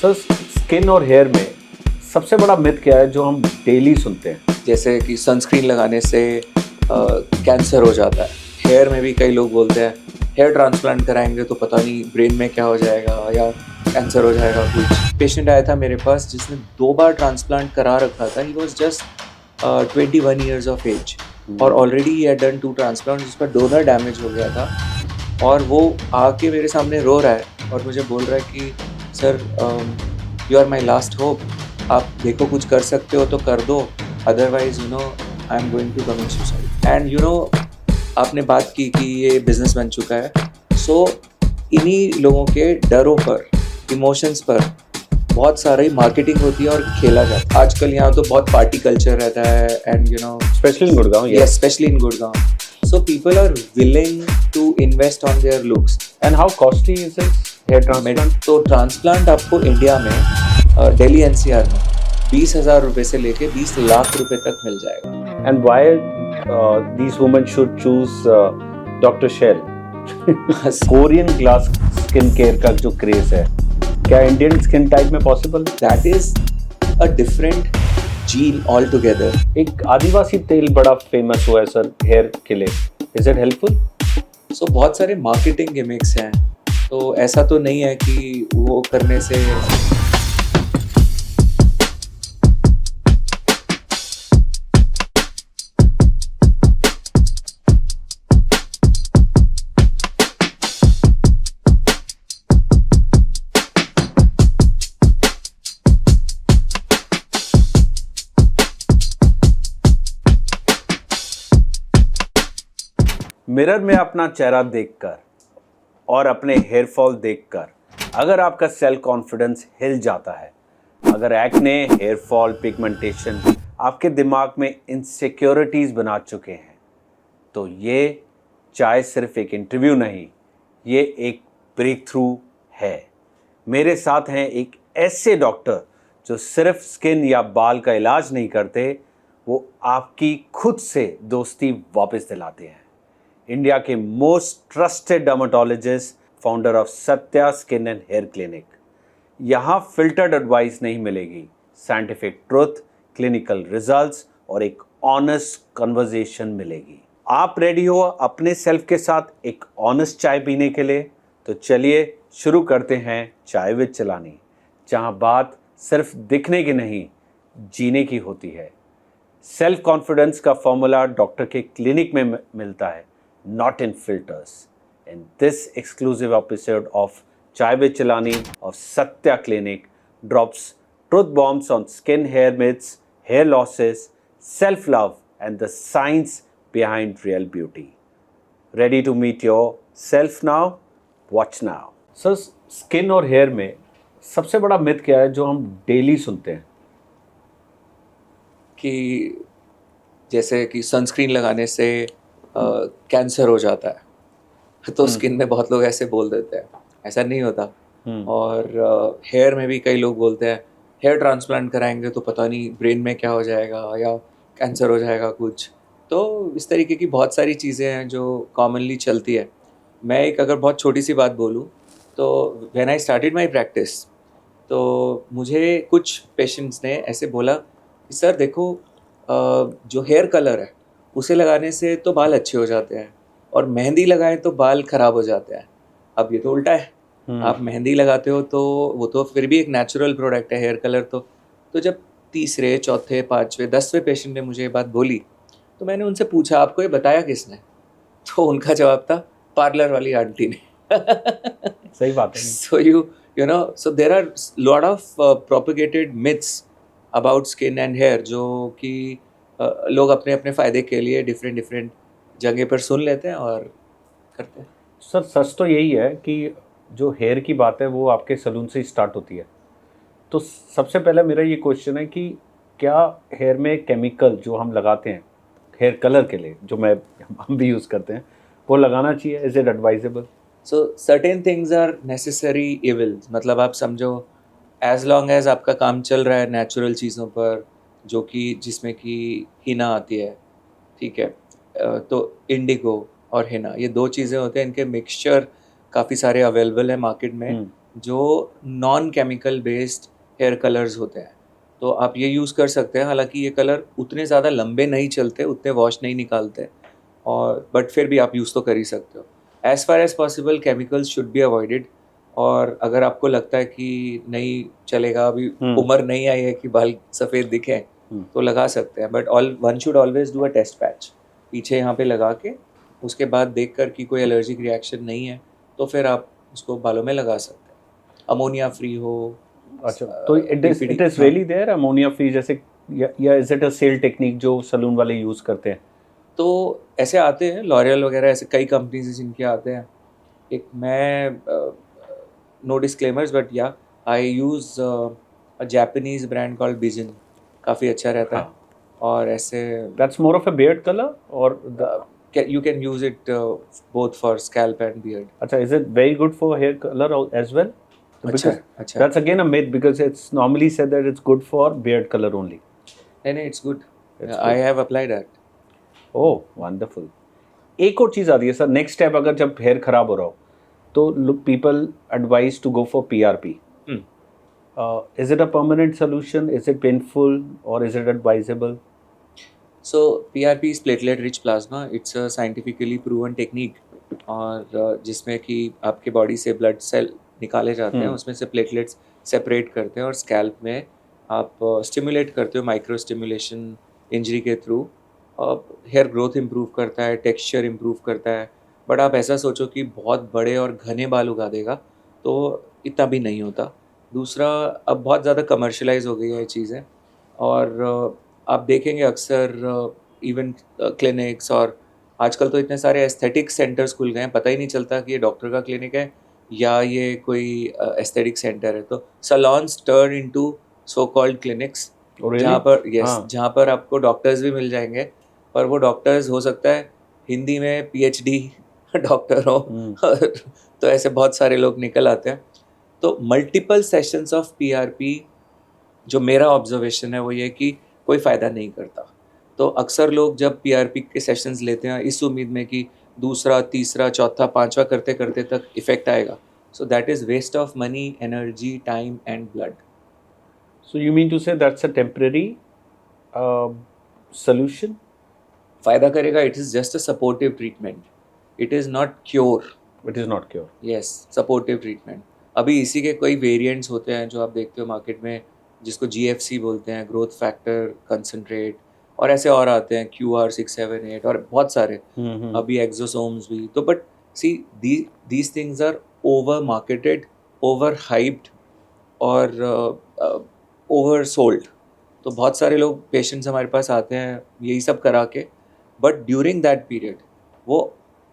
Sir skin और hair में सबसे बड़ा मिथ क्या है जो हम डेली सुनते हैं? जैसे कि सनस्क्रीन लगाने से कैंसर हो जाता है। हेयर में भी कई लोग बोलते हैं हेयर ट्रांसप्लांट कराएंगे तो पता नहीं ब्रेन में क्या हो जाएगा या कैंसर हो जाएगा। कुछ पेशेंट आया था मेरे पास जिसने 2 बार ट्रांसप्लांट करा रखा था। He was just 21 years of age और already he had done 2 transplant जिसका डोनर डैमेज हो गया था। और वो आके मेरे सामने रो रहा है और मुझे बोल रहा है कि sir you are my last hope, आप देखो कुछ कर सकते हो तो कर दो, otherwise you know I am going to commit suicide. And you know आपने बात की कि ये बिजनेस बन चुका है। सो इन्हीं लोगों के डरों पर, इमोशंस पर बहुत सारी मार्केटिंग होती है और खेला जाता है। आजकल यहाँ तो बहुत पार्टी कल्चर रहता है and you no specially in Gurgaon. yes, especially in Gurgaon. So people are willing to invest on their looks. And how costly is this hair transplant? तो ट्रांसप्लांट आपको इंडिया में दिल्ली एनसीआर में 20,000 रुपए से लेके 20 लाख रुपए तक मिल जाएगा। And why these women should choose doctor Shail? Korean glass skin care का जो क्रेज है, क्या इंडियन स्किन टाइप में possible? That is a different gene all together. एक आदिवासी तेल बड़ा फेमस हुआ है सर हेयर के लिए, इज इट हेल्पफुल? सो बहुत सारे मार्केटिंग गिमिक्स हैं, तो ऐसा तो नहीं है कि वो करने से मिरर में अपना चेहरा देखकर और अपने हेयर फॉल देखकर अगर आपका सेल्फ कॉन्फिडेंस हिल जाता है, अगर एक्ने, हेयर फॉल, पिगमेंटेशन आपके दिमाग में इनसिक्योरिटीज़ बना चुके हैं, तो ये चाहे सिर्फ एक इंटरव्यू नहीं, ये एक ब्रेक थ्रू है। मेरे साथ हैं एक ऐसे डॉक्टर जो सिर्फ स्किन या बाल का इलाज नहीं करते, वो आपकी खुद से दोस्ती वापस दिलाते हैं। इंडिया के most trusted dermatologist, founder of Satya skin and hair clinic. यहाँ फिल्टर्ड एडवाइस नहीं मिलेगी, साइंटिफिक ट्रुथ, क्लिनिकल रिजल्ट्स और एक ऑनेस्ट कन्वर्सेशन मिलेगी। आप रेडी हो अपने सेल्फ के साथ एक ऑनेस्ट चाय पीने के लिए? तो चलिए शुरू करते हैं चाय विद चलानी, जहाँ बात सिर्फ दिखने की नहीं, जीने की होती है। सेल्फ कॉन्फिडेंस का फॉर्मूला डॉक्टर के क्लिनिक में मिलता है, not in filters. In this exclusive episode of Chai with Chalani of Satya Clinic drops truth bombs on skin hair myths, hair losses, self-love and the science behind real beauty. Ready to meet yourself now? Watch now. Sir skin और hair में सबसे बड़ा myth क्या है जो हम daily सुनते हैं? कि जैसे कि सनस्क्रीन लगाने से कैंसर हो जाता है, तो स्किन में बहुत लोग ऐसे बोल देते हैं, ऐसा नहीं होता। और हेयर में भी कई लोग बोलते हैं हेयर ट्रांसप्लांट कराएंगे तो पता नहीं ब्रेन में क्या हो जाएगा या कैंसर हो जाएगा कुछ। तो इस तरीके की बहुत सारी चीज़ें हैं जो कॉमनली चलती है। मैं एक अगर बहुत छोटी सी बात बोलूँ तो when I started my practice, तो मुझे कुछ पेशेंट्स ने ऐसे बोला कि सर देखो जो हेयर कलर है उसे लगाने से तो बाल अच्छे हो जाते हैं और मेहंदी लगाएं तो बाल खराब हो जाते हैं। अब ये तो उल्टा है। आप मेहंदी लगाते हो तो वो तो फिर भी एक नेचुरल प्रोडक्ट है, हेयर कलर तो जब तीसरे, चौथे, पाँचवें, 10वें पेशेंट ने मुझे ये बात बोली तो मैंने उनसे पूछा आपको ये बताया किसने? तो उनका जवाब था पार्लर वाली आंटी ने। सही बात है। So you know so there are lot of propagated myths about skin and hair जो कि लोग अपने अपने फ़ायदे के लिए डिफरेंट जगह पर सुन लेते हैं और करते हैं। सर सच तो यही है कि जो हेयर की बात है वो आपके सलून से ही स्टार्ट होती है। तो सबसे पहले मेरा ये क्वेश्चन है कि क्या हेयर में केमिकल जो हम लगाते हैं हेयर कलर के लिए, जो हम भी यूज़ करते हैं, वो लगाना चाहिए? Is it advisable? So certain things are necessary evils, मतलब आप समझो एज लॉन्ग एज आपका काम चल रहा है नेचुरल चीज़ों पर, जो कि जिसमें कि हिना आती है, ठीक है, तो इंडिगो और हिना ये 2 चीज़ें होते हैं, इनके मिक्सचर काफ़ी सारे अवेलेबल है मार्केट में। जो non chemical based hair colours होते हैं, तो आप ये यूज़ कर सकते हैं। हालांकि ये कलर उतने ज़्यादा लंबे नहीं चलते, उतने वॉश नहीं निकालते, और बट फिर भी आप यूज़ तो कर ही सकते हो। As far as possible chemicals should be avoided. और अगर आपको लगता है कि नहीं चलेगा, अभी उम्र नहीं आई है कि बाल सफ़ेद दिखें, तो लगा सकते हैं, but one should always do a test patch पीछे यहाँ पे लगा के, उसके बाद देख कर कि कोई एलर्जिक रिएक्शन नहीं है तो फिर आप उसको बालों में लगा सकते हैं, अमोनिया फ्री हो। अच्छा, तो इट इज BPD, हाँ। रियली देयर अमोनिया फ्री जैसे, या is it a sale technique जो सलून वाले यूज करते हैं? तो ऐसे आते हैं लॉरियल वगैरह, ऐसे कई कंपनीज जिनके आते हैं। एक मैं no disclaimers, but ya I use a Japanese brand called Bijin, काफ़ी अच्छा रहता है। हाँ, और ऐसे that's more of a beard colour और you can use it both for scalp and beard. अच्छा, is it very good for hair color as well? अच्छा Because है, अच्छा है। that's again a myth, because it's normally said that it's good for beard color only. नहीं नहीं, it's good, It's I good. Have applied that. Oh, wonderful. एक और चीज आती है सर, नेक्स्ट स्टेप अगर जब हेयर खराब हो रहा हो तो look, people advise to go for PRP. Is it a permanent solution? Is it painful or is it advisable? So PRP is platelet rich plasma. It's a scientifically proven technique, और जिसमें कि आपके body से blood cell निकाले जाते हैं, उसमें से प्लेटलेट्स सेपरेट करते हैं और स्कैल्प में आप स्टिमुलेट करते हो माइक्रो स्टिमुलेशन इंजरी के थ्रू। हेयर ग्रोथ इम्प्रूव करता है, टेक्सचर इम्प्रूव करता है। बट आप ऐसा सोचो कि बहुत बड़े और घने बाल उगा देगा, तो इतना भी नहीं होता। दूसरा, अब बहुत ज़्यादा कमर्शलाइज हो गई है ये चीज़ें, और आप देखेंगे अक्सर इवन क्लिनिक्स, और आजकल तो इतने सारे एस्थेटिक सेंटर्स खुल गए हैं, पता ही नहीं चलता कि ये डॉक्टर का क्लिनिक है या ये कोई एस्थेटिक सेंटर है। तो salons turn into so called clinics, Oh, really? जहाँ पर हाँ. जहाँ पर आपको डॉक्टर्स भी मिल जाएंगे, पर वो डॉक्टर्स हो सकता है हिंदी में PhD डॉक्टर हो। और तो ऐसे बहुत सारे लोग निकल आते हैं। तो मल्टीपल सेशंस ऑफ PRP, जो मेरा ऑब्जर्वेशन है वो ये कि कोई फ़ायदा नहीं करता। तो अक्सर लोग जब PRP के सेशंस लेते हैं इस उम्मीद में कि दूसरा, तीसरा, चौथा, पांचवा करते करते तक इफ़ेक्ट आएगा, so that is waste of money, energy, time and blood. So you mean to say that's a temporary solution? फ़ायदा करेगा, it is just a supportive treatment, it is not cure. It is not cure. Yes, supportive treatment. अभी इसी के कई variants होते हैं जो आप देखते हो मार्केट में, जिसको GFC बोलते हैं, ग्रोथ फैक्टर कंसंट्रेट, और ऐसे और आते हैं QR678 और बहुत सारे, अभी एक्सोसोम्स भी। तो but see, these things are over marketed, over hyped, और ओवर सोल्ड। तो बहुत सारे लोग, पेशेंट्स हमारे पास आते हैं यही सब करा के, बट ड्यूरिंग दैट पीरियड वो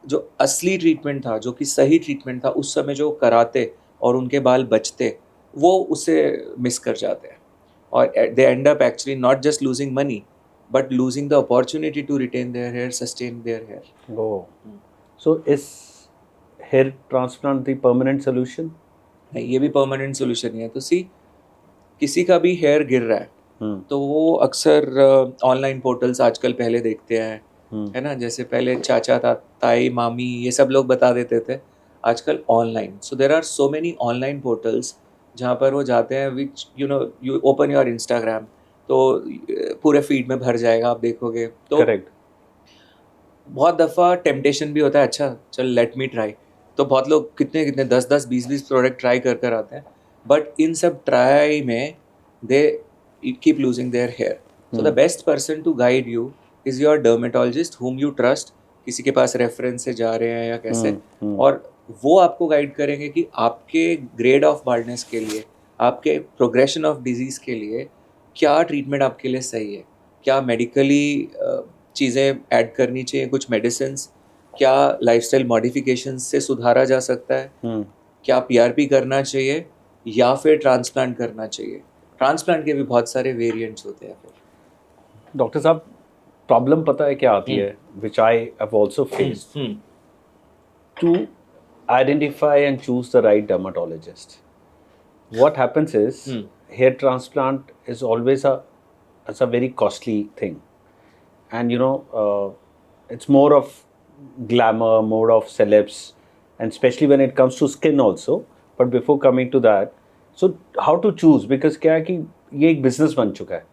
जो असली ट्रीटमेंट था, जो कि सही ट्रीटमेंट था, उस समय जो कराते और उनके बाल बचते, वो उसे मिस कर जाते हैं, और they end up actually not just losing money, but losing the opportunity to retain their hair, sustain their hair. Oh. So is hair transplant the permanent solution? नहीं, ये भी परमानेंट सोल्यूशन नहीं है। तो सी, किसी का भी हेयर गिर रहा है तो वो अक्सर ऑनलाइन पोर्टल्स आजकल पहले देखते हैं, है ना, जैसे पहले चाचा, ताई, मामी, ये सब लोग बता देते थे, आजकल online. So there are so many online portals जहाँ पर वो जाते हैं, which you open your Instagram, तो पूरे फीड में भर जाएगा, आप देखोगे तो। Correct. बहुत दफ़ा टेम्पटेशन भी होता है, अच्छा चल लेट मी ट्राई। तो बहुत लोग कितने कितने 10-10, 20-20 प्रोडक्ट ट्राई कर कर आते हैं, बट इन सब ट्राई में they keep losing their hair. So the best person to guide you is your dermatologist whom you trust, किसी के पास रेफरेंस से जा रहे हैं या कैसे, और वो आपको गाइड करेंगे कि आपके ग्रेड ऑफ बाल्डनेस के लिए, आपके प्रोग्रेशन ऑफ डिजीज़ के लिए क्या ट्रीटमेंट आपके लिए सही है, क्या मेडिकली चीज़ें ऐड करनी चाहिए, कुछ मेडिसिन्स, क्या लाइफस्टाइल मॉडिफिकेशंस से सुधारा जा सकता है, क्या PRP करना चाहिए या फिर ट्रांसप्लांट करना चाहिए। ट्रांसप्लांट के भी बहुत सारे वेरिएंट्स होते हैं। फिर डॉक्टर साहब, प्रॉब्लम पता है क्या आती है, which I have also faced, to identify and choose the right dermatologist. What happens is hair transplant is always a very costly thing, and it's more of glamour, more of celebs, and especially when it comes to skin also, but before coming to that, so how to choose, because क्या है कि ये एक business बन चुका है.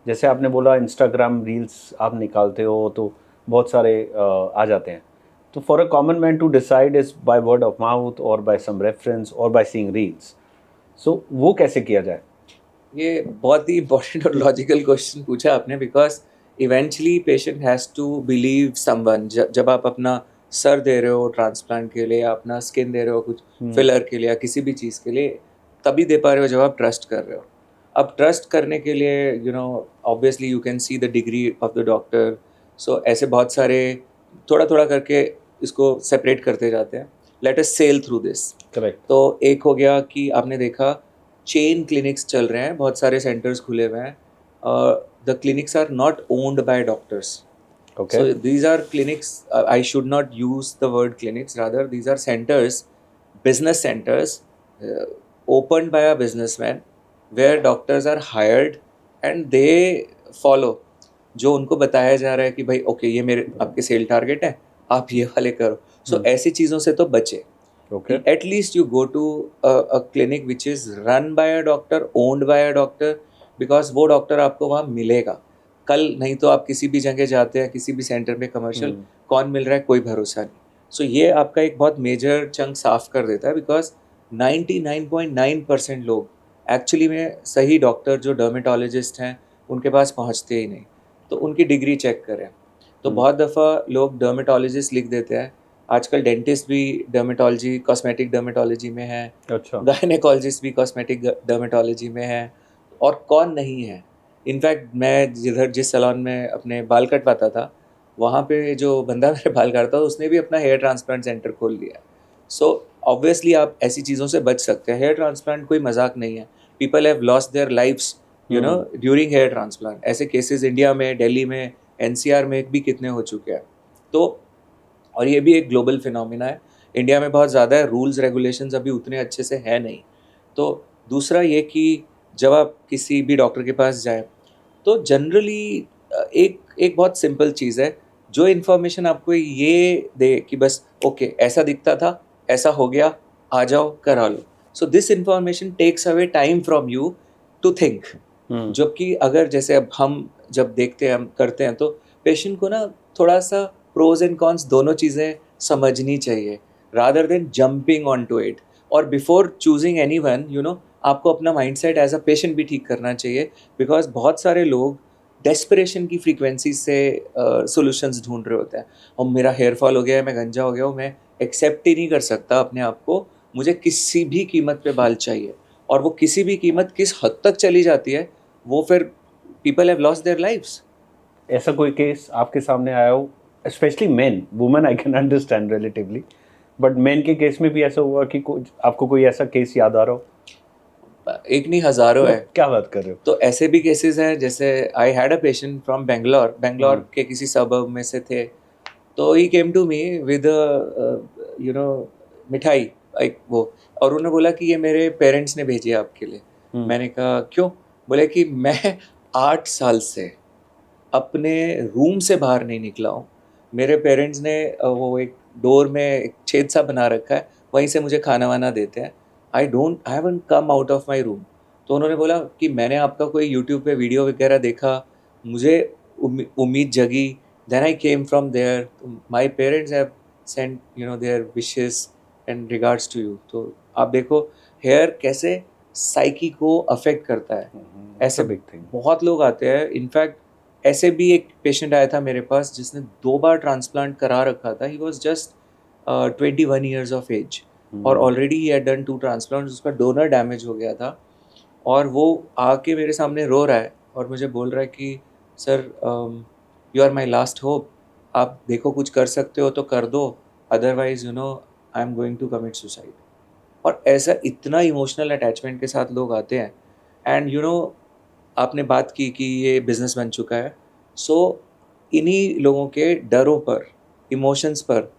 जैसे आपने बोला इंस्टाग्राम रील्स आप निकालते हो तो बहुत सारे आ जाते हैं. तो for a common man to decide is by word of mouth और बाय सम रेफरेंस और बाय सीइंग रील्स. सो वो कैसे किया जाए? ये बहुत ही इंपॉर्टेंट और लॉजिकल क्वेश्चन पूछा आपने, because eventually patient has to believe someone. जब आप अपना सर दे रहे हो ट्रांसप्लांट के लिए, या अपना स्किन दे रहे हो कुछ फिलर के लिए या किसी भी चीज़ के लिए, तभी दे पा रहे हो जब आप ट्रस्ट कर रहे हो. अब ट्रस्ट करने के लिए obviously you can see the degree of the doctor. So ऐसे बहुत सारे थोड़ा थोड़ा करके इसको सेपरेट करते जाते हैं. Let us sail through this. Correct. तो एक हो गया कि आपने देखा चेन क्लिनिक्स चल रहे हैं, बहुत सारे सेंटर्स खुले हुए हैं. The clinics are not owned by doctors. Okay. So these are clinics, I should not use the word clinics, rather these are centers, business centers, opened by a businessman, where doctors are hired and they follow जो उनको बताया जा रहा है कि भाई okay ये मेरे आपके सेल टारगेट है, आप ये वाले करो. सो ऐसी चीज़ों से तो बचे. Okay. At least you go to a clinic which is run by a doctor, owned by a doctor, because वो डॉक्टर आपको वहाँ मिलेगा कल. नहीं तो आप किसी भी जगह जाते हैं, किसी भी सेंटर में कमर्शियल, कौन मिल रहा है कोई भरोसा नहीं. सो ये आपका एक बहुत मेजर चंक साफ कर देता है, बिकॉज 99.9% लोग एक्चुअली में सही डॉक्टर जो डर्मेटोलॉजिस्ट हैं उनके पास पहुँचते ही नहीं. तो उनकी डिग्री चेक करें. तो बहुत दफ़ा लोग डर्मेटोलॉजिस्ट लिख देते हैं. आजकल डेंटिस्ट भी डर्मेटोलॉजी, कॉस्मेटिक डर्मेटोलॉजी में है. अच्छा. गायनेकोलॉजिस्ट भी कॉस्मेटिक डर्मेटोलॉजी में है. और कौन नहीं है. इनफैक्ट मैं जिस सैलून में अपने बाल कटवाता था, वहाँ पे जो बंदा मेरे बाल काटता था उसने भी अपना हेयर ट्रांसप्लांट सेंटर खोल लिया. सो ऑब्वियसली आप ऐसी चीज़ों से बच सकते हैं. हेयर ट्रांसप्लांट कोई मजाक नहीं है. People have lost their lifes during hair transplant. ऐसे केसेस इंडिया में, दिल्ली में, एनसीआर में भी कितने हो चुके हैं. तो और ये भी एक ग्लोबल फिनोमिना है. इंडिया में बहुत ज़्यादा है, रूल्स रेगुलेशंस अभी उतने अच्छे से है नहीं. तो दूसरा ये कि जब आप किसी भी डॉक्टर के पास जाएं तो जनरली एक बहुत सिंपल चीज़ है, जो इन्फॉर्मेशन आपको ये दे कि बस ओके ऐसा दिखता था, ऐसा हो गया, आ जाओ करा लो. So this information takes away time from you to think. जबकि अगर जैसे अब हम जब देखते हैं, हम करते हैं, तो पेशेंट को ना थोड़ा सा प्रोज एंड कॉन्स दोनों चीज़ें समझनी चाहिए, rather than jumping on to it. और बिफोर चूजिंग एनीवन आपको अपना माइंडसेट एज अ पेशेंट भी ठीक करना चाहिए. बिकॉज बहुत सारे लोग डेस्परेशन की फ्रीक्वेंसी से सॉल्यूशंस ढूंढ रहे होते हैं. और मेरा हेयर फॉल हो गया है, मैं गंजा हो गया हूँ, मैं एक्सेप्ट ही नहीं कर सकता अपने आप को, मुझे किसी भी कीमत पे बाल चाहिए. और वो किसी भी कीमत किस हद तक चली जाती है, वो फिर people have lost their lives. ऐसा कोई केस आपके सामने आया हो, specially main, women I can understand relatively, but main के केस में भी ऐसा हुआ कि आपको कोई ऐसा केस याद आ रहा हो? एक नहीं, हज़ारों है. क्या बात कर रहे हो? तो ऐसे भी केसेस हैं. जैसे I had a patient from Bangalore के किसी सबर्ब में से थे. तो ही केम टू मी विद मिठाई, एक वो, और उन्होंने बोला कि ये मेरे पेरेंट्स ने भेजी है आपके लिए. मैंने कहा क्यों? बोले कि मैं 8 साल से अपने रूम से बाहर नहीं निकला हूँ. मेरे पेरेंट्स ने वो एक डोर में एक छेद सा बना रखा है, वहीं से मुझे खाना वाना देते हैं. I haven't come out of my room. तो उन्होंने बोला कि मैंने आपका कोई यूट्यूब पे वीडियो वगैरह देखा, मुझे उम्मीद जगी, then I came from there. My parents have sent their wishes and regards to you. तो आप देखो हेयर कैसे साइकी को अफेक्ट करता है. ऐसे बिग थिंग. बहुत लोग आते हैं. इनफैक्ट ऐसे भी एक पेशेंट आया था मेरे पास जिसने 2 बार ट्रांसप्लांट करा रखा था. He was just 21 years of age और already he had done 2 transplant. उसका डोनर डैमेज हो गया था और वो आके मेरे सामने रो रहा है और मुझे बोल रहा है कि sir you are my last hope, आप देखो कुछ कर सकते हो तो कर दो, otherwise I am going to commit suicide. और ऐसा इतना इमोशनल अटैचमेंट के साथ लोग आते हैं. एंड आपने बात की कि ये बिज़नेस बन चुका है. सो इन्हीं लोगों के डरों पर, इमोशंस पर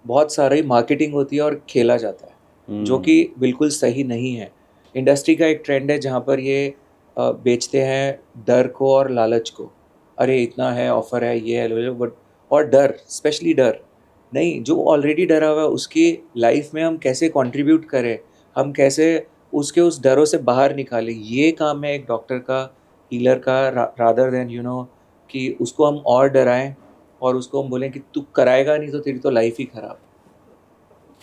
बहुत सारी मार्केटिंग होती है और खेला जाता है, जो कि बिल्कुल सही नहीं है. इंडस्ट्री का एक ट्रेंड है जहाँ पर ये बेचते हैं डर को और लालच को. अरे इतना है, ऑफ़र है, ये है, बट और डर, स्पेशली डर नहीं, जो ऑलरेडी डरा हुआ है उसकी लाइफ में हम कैसे कंट्रीब्यूट करें, हम कैसे उसके उस डरों से बाहर निकालें, ये काम है एक डॉक्टर का, हीलर का, रादर देन कि उसको हम और डराएं और उसको हम बोलें कि तू कराएगा नहीं तो तेरी तो लाइफ ही खराब।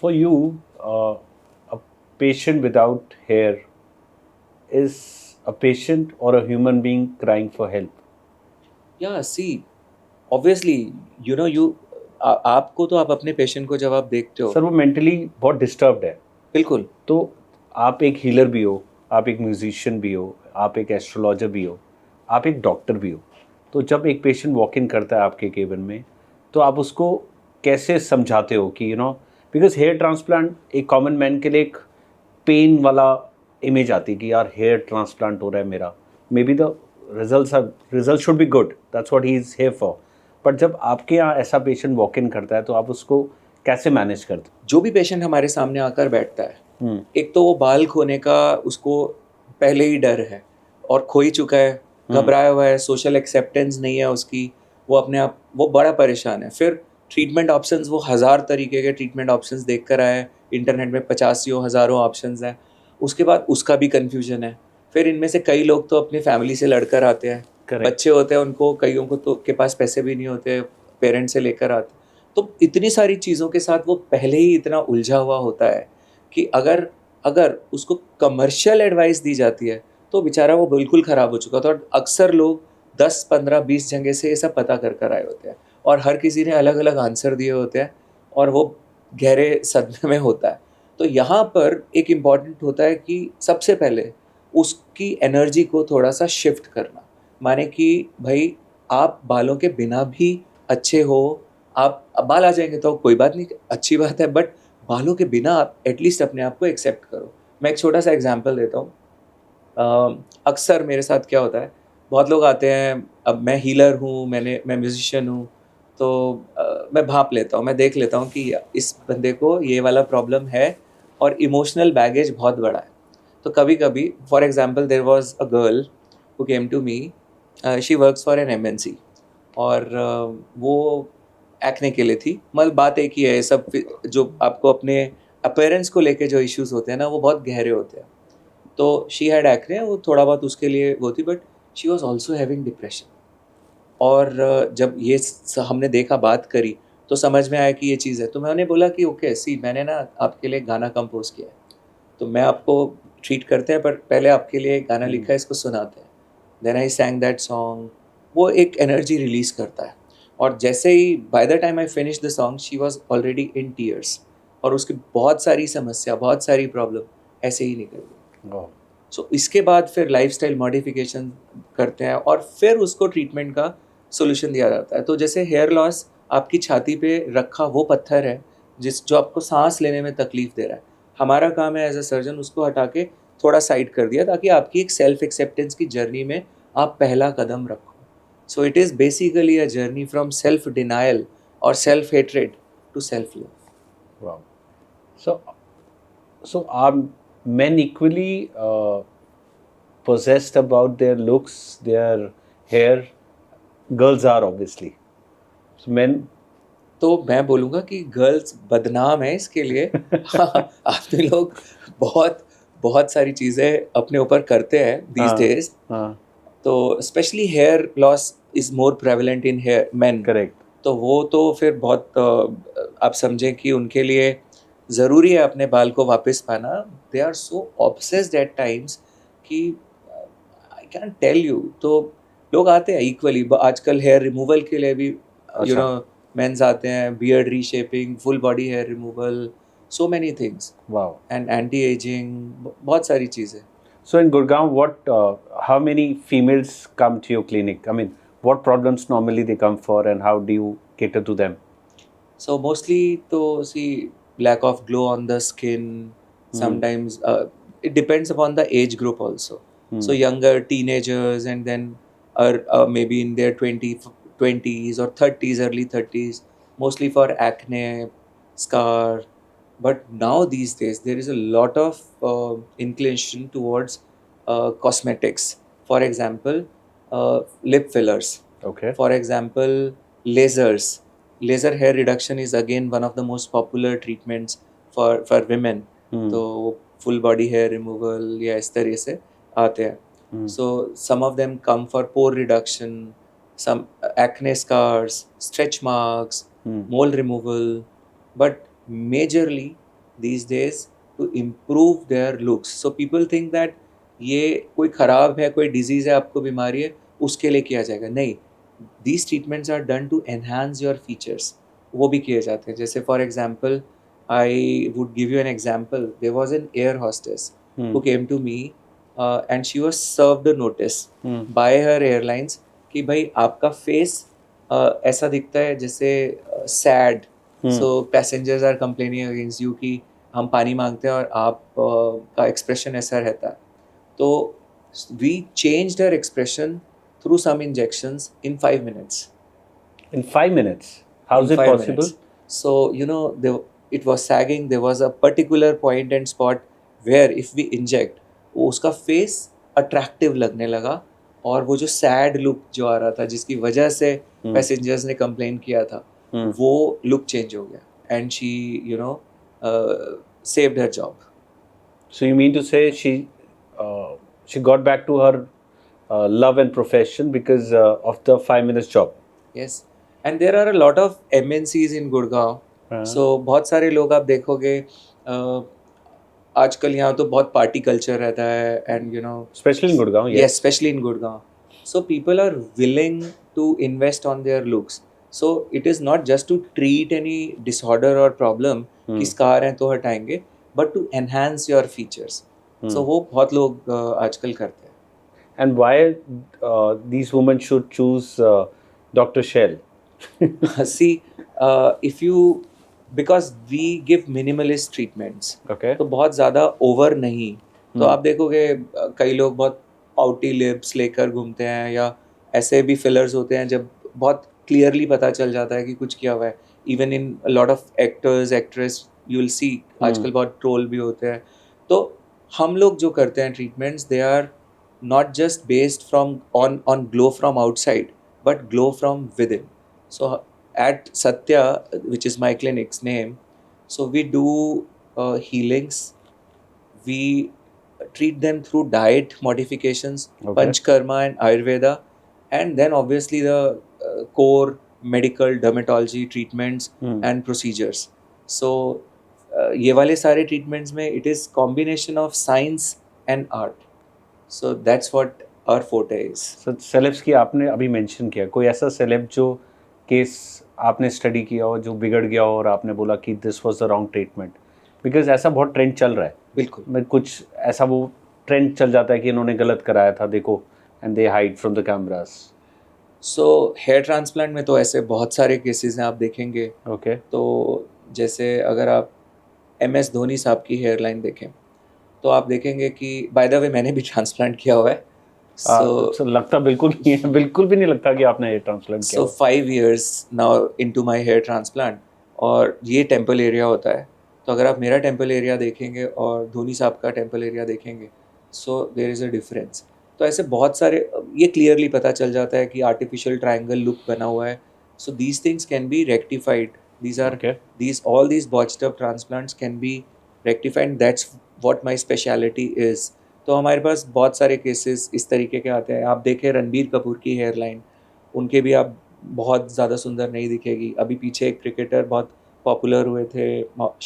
For you, a patient without hair is a patient or a human being crying for help. या सी ऑब्वियसली यू आपको तो आप अपने पेशेंट को जब आप देखते हो, सर वो मेंटली बहुत डिस्टर्ब्ड है, बिल्कुल तो आप एक हीलर भी हो, आप एक म्यूजिशियन भी हो, आप एक एस्ट्रोलॉजर भी हो, आप एक डॉक्टर भी हो, तो जब एक पेशेंट वॉक इन करता है आपके केबिन में, तो आप उसको कैसे समझाते हो कि बिकॉज हेयर ट्रांसप्लांट एक कॉमन मैन के लिए एक पेन वाला इमेज आती है कि यार हेयर ट्रांसप्लांट हो रहा है मेरा, may be the result should be good, that's what he is here for, but जब आपके यहाँ ऐसा पेशेंट वॉक इन करता है तो आप उसको कैसे मैनेज करते जो भी पेशेंट हमारे सामने आकर बैठता है, हो? एक तो वो बाल खोने का उसको पहले ही डर है और खो ही चुका है, घबराया हुआ है, सोशल एक्सेप्टेंस नहीं है उसकी, वो अपने आप वो बड़ा परेशान है। फिर ट्रीटमेंट ऑप्शंस, वो हज़ार तरीके के ट्रीटमेंट ऑप्शंस देख कर आया है, इंटरनेट में 50 हज़ारों ऑप्शंस हैं। उसके बाद उसका भी कन्फ्यूजन है। फिर इनमें से कई लोग तो अपनी फैमिली से लड़कर आते हैं, Correct. बच्चे होते हैं उनको, कईयों को तो के पास पैसे भी नहीं होते, पेरेंट्स से लेकर आते। तो इतनी सारी चीज़ों के साथ वो पहले ही इतना उलझा हुआ होता है कि अगर अगर उसको कमर्शियल एडवाइस दी जाती है तो बेचारा वो बिल्कुल ख़राब हो चुका था। और अक्सर लोग 10, 15, 20 जगह से ये सब पता कर आए होते हैं और हर किसी ने अलग अलग आंसर दिए होते हैं और वो गहरे सदमे में होता है। तो यहाँ पर एक इम्पॉर्टेंट होता है कि सबसे पहले उसकी एनर्जी को थोड़ा सा शिफ्ट करना, माने कि भाई आप बालों के बिना भी अच्छे हो, आप बाल आ जाएंगे तो कोई बात नहीं, अच्छी बात है, बट बालों के बिना आप एटलीस्ट अपने आप को एक्सेप्ट करो। मैं एक छोटा सा एग्जांपल देता हूँ। अक्सर मेरे साथ क्या होता है, बहुत लोग आते हैं, अब मैं हीलर हूँ, मैं म्यूजिशियन हूँ, तो मैं भाप लेता हूँ, मैं देख लेता हूँ कि इस बंदे को ये वाला प्रॉब्लम है और इमोशनल बैगेज बहुत बड़ा है। तो कभी कभी for example there was a girl who came to me, she works for an MNC और वो एक्ने के लिए थी। मतलब बात एक ही है, सब जो आपको अपने अपीयरेंस को लेके जो इश्यूज होते हैं ना, वो बहुत गहरे होते हैं। तो शी हैड एक्ने, वो थोड़ा बहुत उसके लिए वो थी, but she was also having depression. और जब ये हमने देखा, बात करी, तो समझ में आया कि ये चीज़ है। तो मैंने बोला कि ओके सी, मैंने ना आपके लिए गाना कंपोज किया है, तो मैं आपको ट्रीट करते हैं, पर पहले आपके लिए एक गाना लिखा है, इसको सुनाते हैं। Then I sang that song. वो एक एनर्जी रिलीज़ करता है और जैसे ही by the time I finish the song, she was already in tears और उसकी बहुत सारी समस्या, बहुत सारी प्रॉब्लम ऐसे ही निकल गई। Wow. सो इसके बाद फिर लाइफस्टाइल मॉडिफिकेशन करते हैं और फिर उसको ट्रीटमेंट का सोल्यूशन दिया जाता है। तो जैसे हेयर लॉस आपकी छाती पे रखा वो पत्थर है जो आपको सांस लेने में तकलीफ दे रहा है, हमारा काम है एज अ सर्जन उसको हटा के थोड़ा साइड कर दिया, ताकि आपकी एक सेल्फ एक्सेप्टेंस की जर्नी में आप पहला कदम रखो। So it is basically a journey from self denial और self hatred to self love. Wow. So, so are men equally possessed about their looks, their hair? Girls are obviously. So men. तो मैं बोलूँगा कि girls बदनाम है इसके लिए। आप भी लोग बहुत बहुत सारी चीज़ें अपने ऊपर करते हैं दीज डेज। हाँ. तो specially hair loss is more prevalent in hair man. Correct. तो वो तो फिर बहुत आप समझें कि उनके लिए ज़रूरी है अपने बाल को वापस पाना। They are so obsessed at times कि आई कैन टेल यू। तो लोग आते हैं इक्वली, आजकल हेयर रिमूवल के लिए भी अच्छा. मेंस आते हैं, beard reshaping, full body hair removal, so many things, Wow. And anti ageing, बहुत सारी चीज़ें। So in Gurgaon, how many females come to your clinic? I mean, what problems normally they come for, and how do you cater to them? So mostly to see lack of glow on the skin. Sometimes it depends upon the age group also. So younger teenagers, and then are maybe in their 20s or 30s, early 30s, mostly for acne, scar. But now these days there is a lot of inclination towards cosmetics. For example, lip fillers. Okay. For example, lasers. Laser hair reduction is again one of the most popular treatments for women. तो full body hair removal या इस तरह से आते हैं. So some of them come for pore reduction, some acne scars, stretch marks, mole removal, but majorly these days to improve their looks. So people think that ये कोई ख़राब है, कोई डिजीज़ है, आपको बीमारी है, उसके लिए किया जाएगा. नहीं, these treatments are done to enhance your features. वो भी किए जाते हैं. जैसे for example, I would give you an example. There was an air hostess who came to me and she was served a notice by her airlines कि भाई आपका face ऐसा दिखता है जैसे sad. So passengers are complaining against you कि हम पानी मांगते हैं और आप का एक्सप्रेशन ऐसा रहता है. तो we changed her expression through some injections in 5 minutes. In 5 minutes? How is it possible? So you know it was sagging. There was a particular point and spot where if we inject, वो उसका face attractive लगने लगा और वो जो sad look जो आ रहा था जिसकी वजह से पैसेंजर्स ने कंप्लेन किया था, वो लुक चेंज हो गया and she you know saved her job. So you mean to say she got back to her love and profession because of the 5 minutes job? Yes, and there are a lot of MNCs in Gurgaon. So बहुत सारे लोग आप देखोगे आजकल यहाँ तो बहुत party culture रहता है and you no Especially in Gurgaon, yes. yes, especially in Gurgaon. So people are willing to invest on their looks. So it is not just to treat any disorder or problem कि scar हैं तो हटाएंगे, but to enhance your features. So वो बहुत लोग आजकल करते हैं. And why these women should choose Dr. Shell? See, if you because we give minimalist treatments. Okay. तो बहुत ज़्यादा ओवर नहीं. तो आप देखोगे कई लोग बहुत पाउटी लिप्स लेकर घूमते हैं या ऐसे भी फिलर्स होते हैं जब बहुत क्लियरली पता चल जाता है कि कुछ किया हुआ है. Even in lot of actors actress you will see आजकल बहुत ट्रोल भी होते हैं. तो हम लोग जो करते हैं treatments they are not just based from on glow from outside but glow from within. So at Satya, which is my clinic's name, so we do healings. We treat them through diet modifications, Panchkarma and Ayurveda, and then obviously the core medical dermatology treatments and procedures. So ये वाले सारे treatments में it is combination of science and art. So that's what our forte is. So celebs की आपने अभी mention किया, कोई ऐसा celeb जो केस आपने स्टडी किया हो जो बिगड़ गया हो और आपने बोला कि this was the wrong treatment? Because ऐसा बहुत ट्रेंड चल रहा है. बिल्कुल. मैं कुछ ऐसा वो ट्रेंड चल जाता है कि इन्होंने गलत कराया था, देखो, and they hide from the cameras. So here transplant में तो ऐसे बहुत सारे केसेस हैं आप देखेंगे. ओके. तो जैसे अगर आप MS धोनी साहब की हेयर लाइन देखें तो आप देखेंगे कि बाय द वे मैंने भी ट्रांसप्लांट किया हुआ है. So लगता बिल्कुल नहीं है, बिल्कुल भी नहीं लगता कि आपने हेयर ट्रांसप्लांट किया. So 5 years now into my hair transplant और ये टेम्पल एरिया होता है. तो अगर आप मेरा टेम्पल एरिया देखेंगे और धोनी साहब का टेम्पल एरिया देखेंगे so there is a difference. तो ऐसे बहुत सारे ये क्लियरली पता चल जाता है कि आर्टिफिशियल ट्रायंगल लुक बना हुआ है. So these things can be rectified. These are all these botched up transplants can be rectified. That's what my speciality is. तो हमारे पास बहुत सारे केसेस इस तरीके के आते हैं. आप देखें रणबीर कपूर की हेयर लाइन, उनके भी आप बहुत ज़्यादा सुंदर नहीं दिखेगी. अभी पीछे एक क्रिकेटर बहुत पॉपुलर हुए थे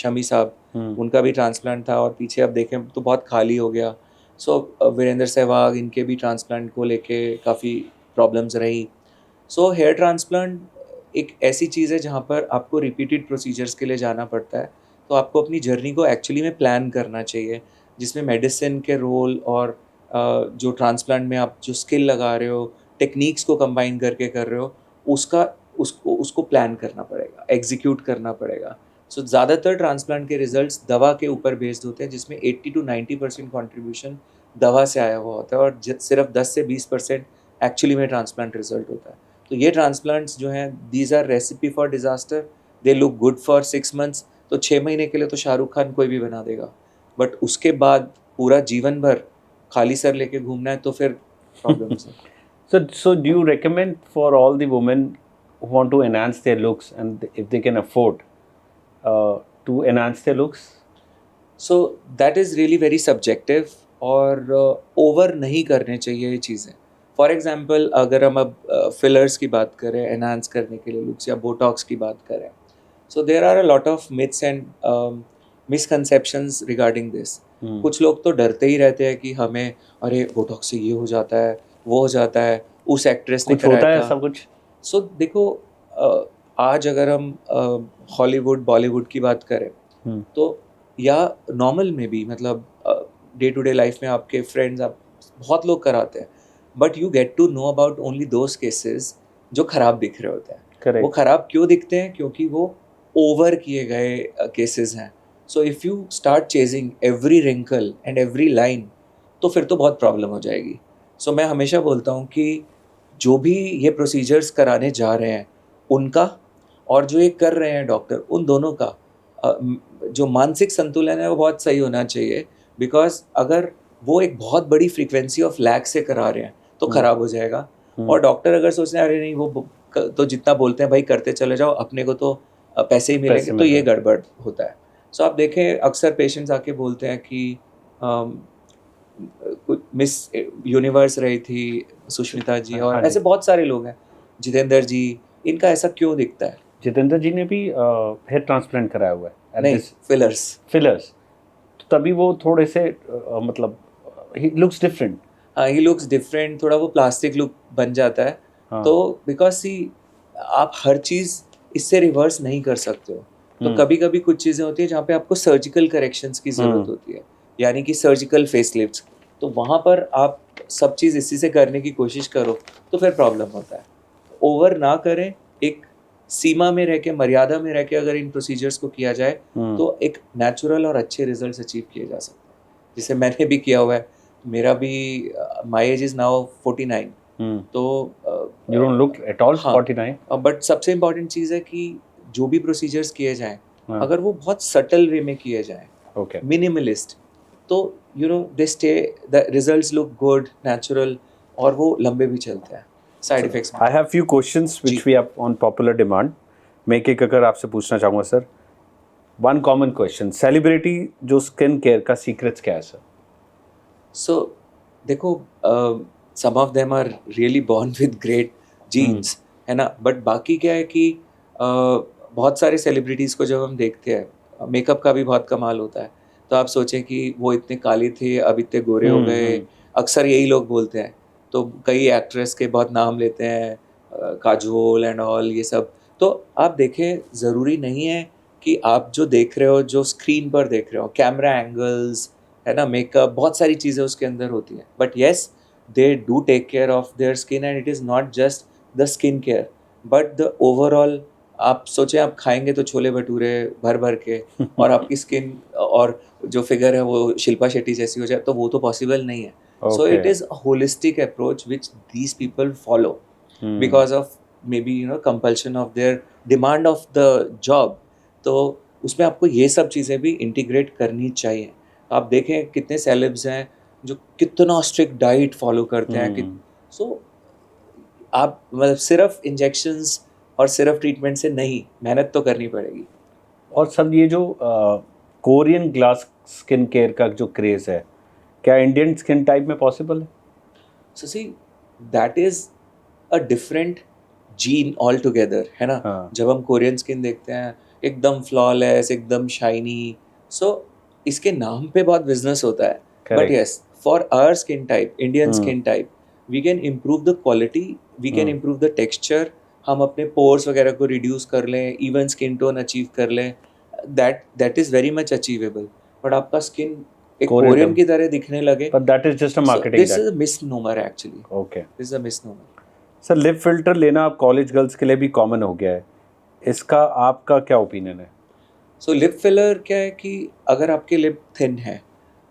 शमी साहब, उनका भी ट्रांसप्लांट था और पीछे आप देखें तो बहुत खाली हो गया. सो वीरेंद्र सहवाग, इनके भी ट्रांसप्लांट को लेके काफ़ी प्रॉब्लम्स रही. सो हेयर ट्रांसप्लांट एक ऐसी चीज़ है जहाँ पर आपको रिपीटेड प्रोसीजर्स के लिए जाना पड़ता है. तो आपको अपनी जर्नी को एक्चुअली में प्लान करना चाहिए जिसमें मेडिसिन के रोल और जो ट्रांसप्लांट में आप जो स्किल लगा रहे हो, टेक्निक्स को कंबाइन करके कर रहे हो, उसको प्लान करना पड़ेगा, एग्जीक्यूट करना पड़ेगा. सो ज़्यादातर ट्रांसप्लांट के रिजल्ट्स दवा के ऊपर बेस्ड होते हैं जिसमें 80 to 90% कॉन्ट्रीब्यूशन दवा से आया हुआ होता है और सिर्फ 10 से 20% एक्चुअली में ट्रांसप्लांट रिजल्ट होता है. तो ये ट्रांसप्लांट्स जो हैं these are recipe for disaster. They look good for 6 months. तो 6 महीने के लिए तो शाहरुख खान कोई भी बना देगा, बट उसके बाद पूरा जीवन भर खाली सर लेके घूमना है तो फिर प्रॉब्लम्स है. So do you recommend for all the women who want to enhance their looks and if they can afford to enhance their looks? So that is really very subjective और over नहीं करने चाहिए ये चीज़ें. For example अगर हम अब fillers की बात करें एनहांस करने के लिए लुक्स या बोटॉक्स की बात करें, so there are a lot of myths and misconceptions regarding this. कुछ लोग तो डरते ही रहते हैं कि हमें अरे बोटॉक्स से ये हो जाता है, वो हो जाता है, उस एक्ट्रेस ने कुछ कराया होता है था. ऐसा कुछ? सो देखो आज अगर हम हॉलीवुड बॉलीवुड की बात करें तो या नॉर्मल में भी मतलब डे टू डे लाइफ में आपके फ्रेंड्स आप बहुत लोग कराते हैं, but you get to know about only those cases जो खराब दिख रहे होते हैं. Correct. वो खराब क्यों दिखते हैं? क्योंकि वो ओवर किए गए केसेस हैं. So if you start chasing every wrinkle and every line तो फिर तो बहुत प्रॉब्लम हो जाएगी. सो मैं हमेशा बोलता हूँ कि जो भी ये प्रोसीजर्स कराने जा रहे हैं उनका और जो ये कर रहे हैं डॉक्टर उन दोनों का जो मानसिक संतुलन है वो बहुत सही होना चाहिए. बिकॉज अगर वो एक बहुत बड़ी फ्रीक्वेंसी ऑफ लैग से करा रहे हैं तो ख़राब हो जाएगा. और डॉक्टर अगर सोच रहे हैं अरे नहीं वो तो जितना बोलते हैं भाई करते चले जाओ अपने को तो पैसे ही मिलेंगे, तो ये गड़बड़ होता है. सो आप देखें अक्सर पेशेंट्स आके बोलते हैं कि कुछ मिस यूनिवर्स रही थी सुष्मिता जी और ऐसे बहुत सारे लोग हैं, जितेंद्र जी, इनका ऐसा क्यों दिखता है? जितेंद्र जी ने भी हेयर ट्रांसप्लांट कराया हुआ है. नहीं, फिलर्स. तो तभी वो थोड़े से मतलब ही लुक्स डिफरेंट. हाँ, ही लुक्स डिफरेंट, थोड़ा वो प्लास्टिक लुक बन जाता है. तो बिकॉज सी आप हर चीज़ इससे रिवर्स नहीं कर सकते हो. तो कभी कभी कुछ चीज़ें होती है जहाँ पे आपको सर्जिकल करेक्शंस की ज़रूरत होती है, यानी कि सर्जिकल फेसलिफ्ट्स. तो वहाँ पर आप सब चीज़ इसी से करने की कोशिश करो तो फिर प्रॉब्लम होता है. ओवर ना करें, एक सीमा में रह के मर्यादा में रह के अगर इन प्रोसीजर्स को किया जाए तो एक नेचुरल और अच्छे रिजल्ट्स अचीव किए जा सकते हैं, जिसे मैंने भी किया हुआ है. मेरा भी माई एज इज़ नाउ 49. तो you don't look at all 49. But सबसे इम्पॉर्टेंट चीज़ है कि जो भी प्रोसीजर्स किए जाएं अगर वो बहुत सटल वे में किए जाएं, मिनिमलिस्ट, तो you know they stay, the results look good, natural, और वो लंबे भी चलते हैं. Side effects. I have few questions which we have on popular demand. मैं एक अगर आपसे पूछना चाहूँगा sir. One common question, celebrity जो स्किन केयर का सीक्रेट्स क्या है सर? सो देखो some of them are really born with great genes, है ना. बट बाकी क्या है कि बहुत सारे सेलिब्रिटीज़ को जब हम देखते हैं मेकअप का भी बहुत कमाल होता है. तो आप सोचें कि वो इतने काले थे अब इतने गोरे हो गए, अक्सर यही लोग बोलते हैं. तो कई एक्ट्रेस के बहुत नाम लेते हैं, काजोल एंड ऑल ये सब. तो आप देखें ज़रूरी नहीं है कि आप जो देख रहे हो, जो स्क्रीन पर देख रहे हो, कैमरा एंगल्स, है ना, मेकअप, बहुत सारी चीज़ें उसके अंदर होती हैं. But yes, they do take care of their skin and it is not just the skin care but the overall. आप सोचें आप खाएंगे तो छोले भटूरे भर भर के और आपकी स्किन और जो फिगर है वो शिल्पा शेट्टी जैसी हो जाए, तो वो तो पॉसिबल नहीं है. So it is a holistic approach which these people follow because of maybe compulsion of their demand of the job. तो उसमें आपको ये सब चीज़ें भी इंटीग्रेट करनी चाहिए. आप देखें कितने सेलेब्स हैं जो कितना स्ट्रिक्ट डाइट फॉलो करते हैं. सो आप मतलब सिर्फ इंजेक्शंस और सिर्फ ट्रीटमेंट से नहीं, मेहनत तो करनी पड़ेगी. और सर ये जो कोरियन ग्लास स्किन केयर का जो क्रेज़ है, क्या इंडियन स्किन टाइप में पॉसिबल है? So see that is a different gene all together, है ना. जब हम कोरियन स्किन देखते हैं एकदम फ्लॉलेस, एकदम शाइनी, सो इसके नाम पे बहुत बिजनेस होता है. But yes, for our skin type, Indian skin type, we can improve the quality, we can improve the texture. हम अपने पोर्स वगैरह को रिड्यूस कर लें, इवन स्किन टोन अचीव कर लें, that is very much achievable. But आपका skin एक कोरियन की तरह दिखने लगे, but that is just a marketing. This is a misnomer actually. Okay. This is a misnomer. Sir lip filter लेना अब कॉलेज गर्ल्स के लिए भी कॉमन हो गया है, इसका आपका क्या ओपिनियन है? सो लिप फिलर क्या है कि अगर आपके लिप थिन है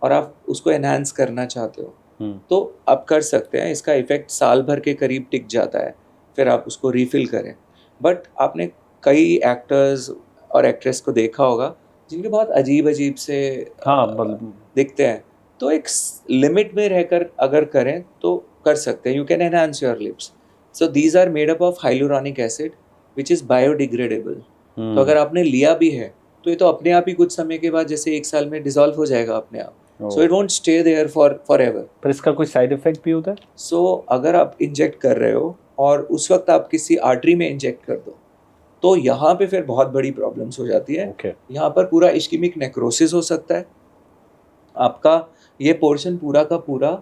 और आप उसको एनहांस करना चाहते हो तो आप कर सकते हैं. इसका इफेक्ट साल भर के करीब टिक जाता है, फिर आप उसको रिफिल करें. बट आपने कई एक्टर्स और एक्ट्रेस को देखा होगा जिनके बहुत अजीब अजीब से दिखते हैं. तो एक लिमिट में रहकर अगर करें तो कर सकते हैं. You can enhance your lips. So these are made up of hyaluronic acid which is biodegradable. तो अगर आपने लिया भी है तो ये तो अपने आप ही कुछ समय के बाद जैसे 1 साल में डिसॉल्व हो जाएगा अपने आप. Oh. So it won't stay there forever. पर इसका कोई साइड इफेक्ट भी होता है? सो अगर आप इंजेक्ट कर रहे हो और उस वक्त आप किसी आर्टरी में इंजेक्ट कर दो, तो यहाँ पे फिर बहुत बड़ी प्रॉब्लम्स हो जाती है. Okay. यहाँ पर पूरा इश्केमिक नेक्रोसिस हो सकता है. आपका ये पोर्शन पूरा का पूरा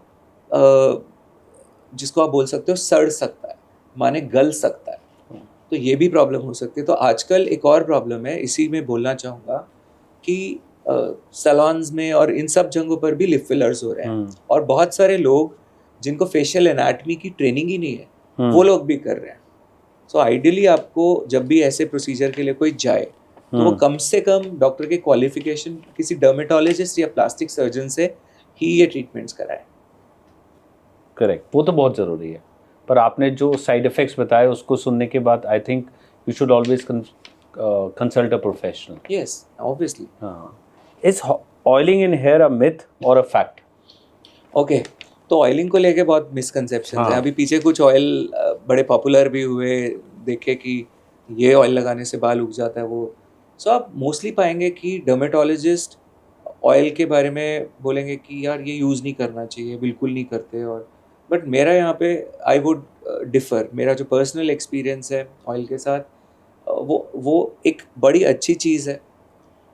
जिसको आप बोल सकते हो सड़ सकता है, माने गल सकता है. तो ये भी प्रॉब्लम हो सकती है. तो आजकल एक और प्रॉब्लम है, इसी में बोलना चाहूँगा कि सैलॉन्स में और इन सब जगहों पर भी लिप फिलर्स हो रहे हैं. और बहुत सारे लोग जिनको फेशियल एनाटमी की ट्रेनिंग ही नहीं है, वो लोग भी कर रहे हैं. सो आइडियली आपको जब भी ऐसे प्रोसीजर के लिए कोई जाए, तो वो कम से कम डॉक्टर के क्वालिफिकेशन किसी डर्मेटोलॉजिस्ट या प्लास्टिक सर्जन से ही ये ट्रीटमेंट्स कराए. करेक्ट, वो तो बहुत ज़रूरी है. पर आपने जो साइड इफ़ेक्ट्स बताए उसको सुनने के बाद I think you should always consult a professional. Yes, obviously. हाँ. Is oiling in hair a myth और अ फैक्ट? ओके, तो ऑयलिंग को लेके बहुत मिसकंसेप्शन हैं. अभी पीछे कुछ ऑयल बड़े पॉपुलर भी हुए, देखे कि ये ऑयल लगाने से बाल उग जाता है वो. सो आप मोस्टली पाएंगे कि डर्मेटोलॉजिस्ट ऑयल के बारे में बोलेंगे कि यार ये यूज़ नहीं करना चाहिए, बिल्कुल नहीं करते. और बट मेरा यहाँ पे आई वुड डिफ़र. मेरा जो पर्सनल एक्सपीरियंस है ऑयल के साथ, वो एक बड़ी अच्छी चीज़ है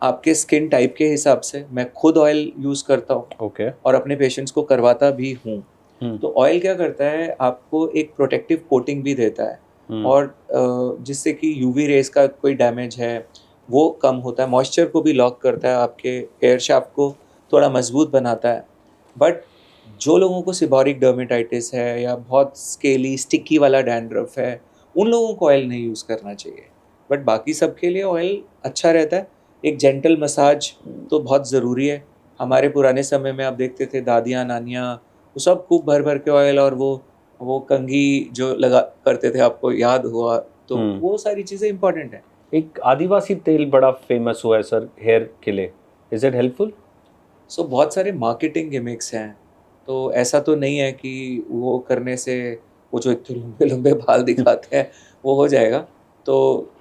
आपके स्किन टाइप के हिसाब से. मैं खुद ऑयल यूज़ करता हूँ. ओके. और अपने पेशेंट्स को करवाता भी हूँ. तो ऑयल क्या करता है, आपको एक प्रोटेक्टिव कोटिंग भी देता है. और जिससे कि यूवी रेस का कोई डैमेज है वो कम होता है. मॉइस्चर को भी लॉक करता है, आपके हेयर शाफ्ट को थोड़ा मजबूत बनाता है. बट जो लोगों को सिबोरिक डर्मेटाइटिस है या बहुत स्केली स्टिकी वाला डैंड्रफ है, उन लोगों को ऑयल नहीं यूज़ करना चाहिए. बट बाकी सब के लिए ऑयल अच्छा रहता है. एक जेंटल मसाज तो बहुत ज़रूरी है. हमारे पुराने समय में आप देखते थे दादियाँ नानियाँ वो सब खूब भर भर के ऑयल, और वो कंघी जो लगा करते थे, आपको याद हुआ तो वो सारी चीज़ें इंपॉर्टेंट है. एक आदिवासी तेल बड़ा फेमस हुआ है सर हेयर के लिए, इज इट हेल्पफुल? सो बहुत सारे मार्केटिंग गिमिक्स हैं. तो ऐसा तो नहीं है कि वो करने से वो जो इतने लंबे लंबे बाल दिखाते हैं वो हो जाएगा. तो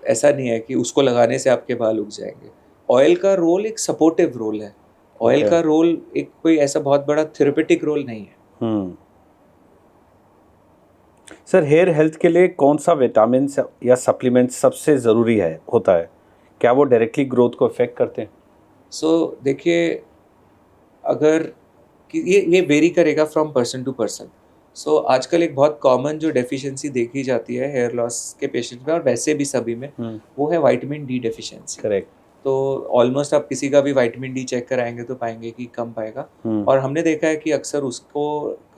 ऐसा नहीं है कि उसको लगाने से आपके बाल उग जाएंगे. ऑयल का रोल एक सपोर्टिव रोल है. ऑयल का रोल एक कोई ऐसा बहुत बड़ा थेरेपेटिक रोल नहीं है. सर हेयर हेल्थ के लिए कौन सा विटामिन या सप्लीमेंट सबसे ज़रूरी होता है? क्या वो डायरेक्टली ग्रोथ को इफेक्ट करते हैं? सो देखिए, अगर कि ये वेरी करेगा फ्रॉम पर्सन टू पर्सन. सो आजकल एक बहुत कॉमन जो डेफिशिएंसी देखी जाती है हेयर लॉस के पेशेंट्स में और वैसे भी सभी में, वो है विटामिन डी डेफिशिएंसी. करेक्ट. तो ऑलमोस्ट आप किसी का भी विटामिन डी चेक कराएंगे तो पाएंगे कि कम पाएगा. और हमने देखा है कि अक्सर उसको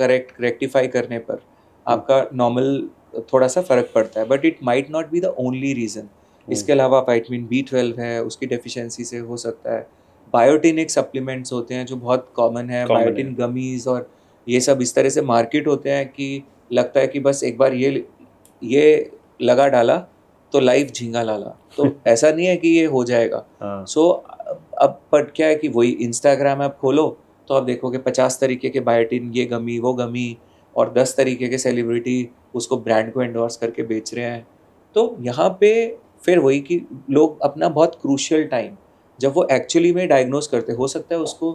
रेक्टिफाई करने पर आपका नॉर्मल थोड़ा सा फ़र्क पड़ता है. But it might not be the only reason. इसके अलावा विटामिन B12 है, उसकी डेफिशिएंसी से हो सकता है. बायोटिनिक सप्लीमेंट्स होते हैं जो बहुत कॉमन है, बायोटिन गमीज़ और ये सब इस तरह से मार्केट होते हैं कि लगता है कि बस एक बार ये लगा डाला तो लाइफ झींगा लाला. तो ऐसा नहीं है कि ये हो जाएगा. सो अब बट क्या है कि वही इंस्टाग्राम ऐप खोलो तो आप देखोगे 50 तरीके के बायोटिन, ये गमी वो गमी, और 10 तरीके के सेलिब्रिटी उसको ब्रांड को एंडोर्स करके बेच रहे हैं. तो यहाँ पे फिर वही कि लोग अपना बहुत क्रूशियल टाइम जब वो एक्चुअली में डायग्नोस करते, हो सकता है उसको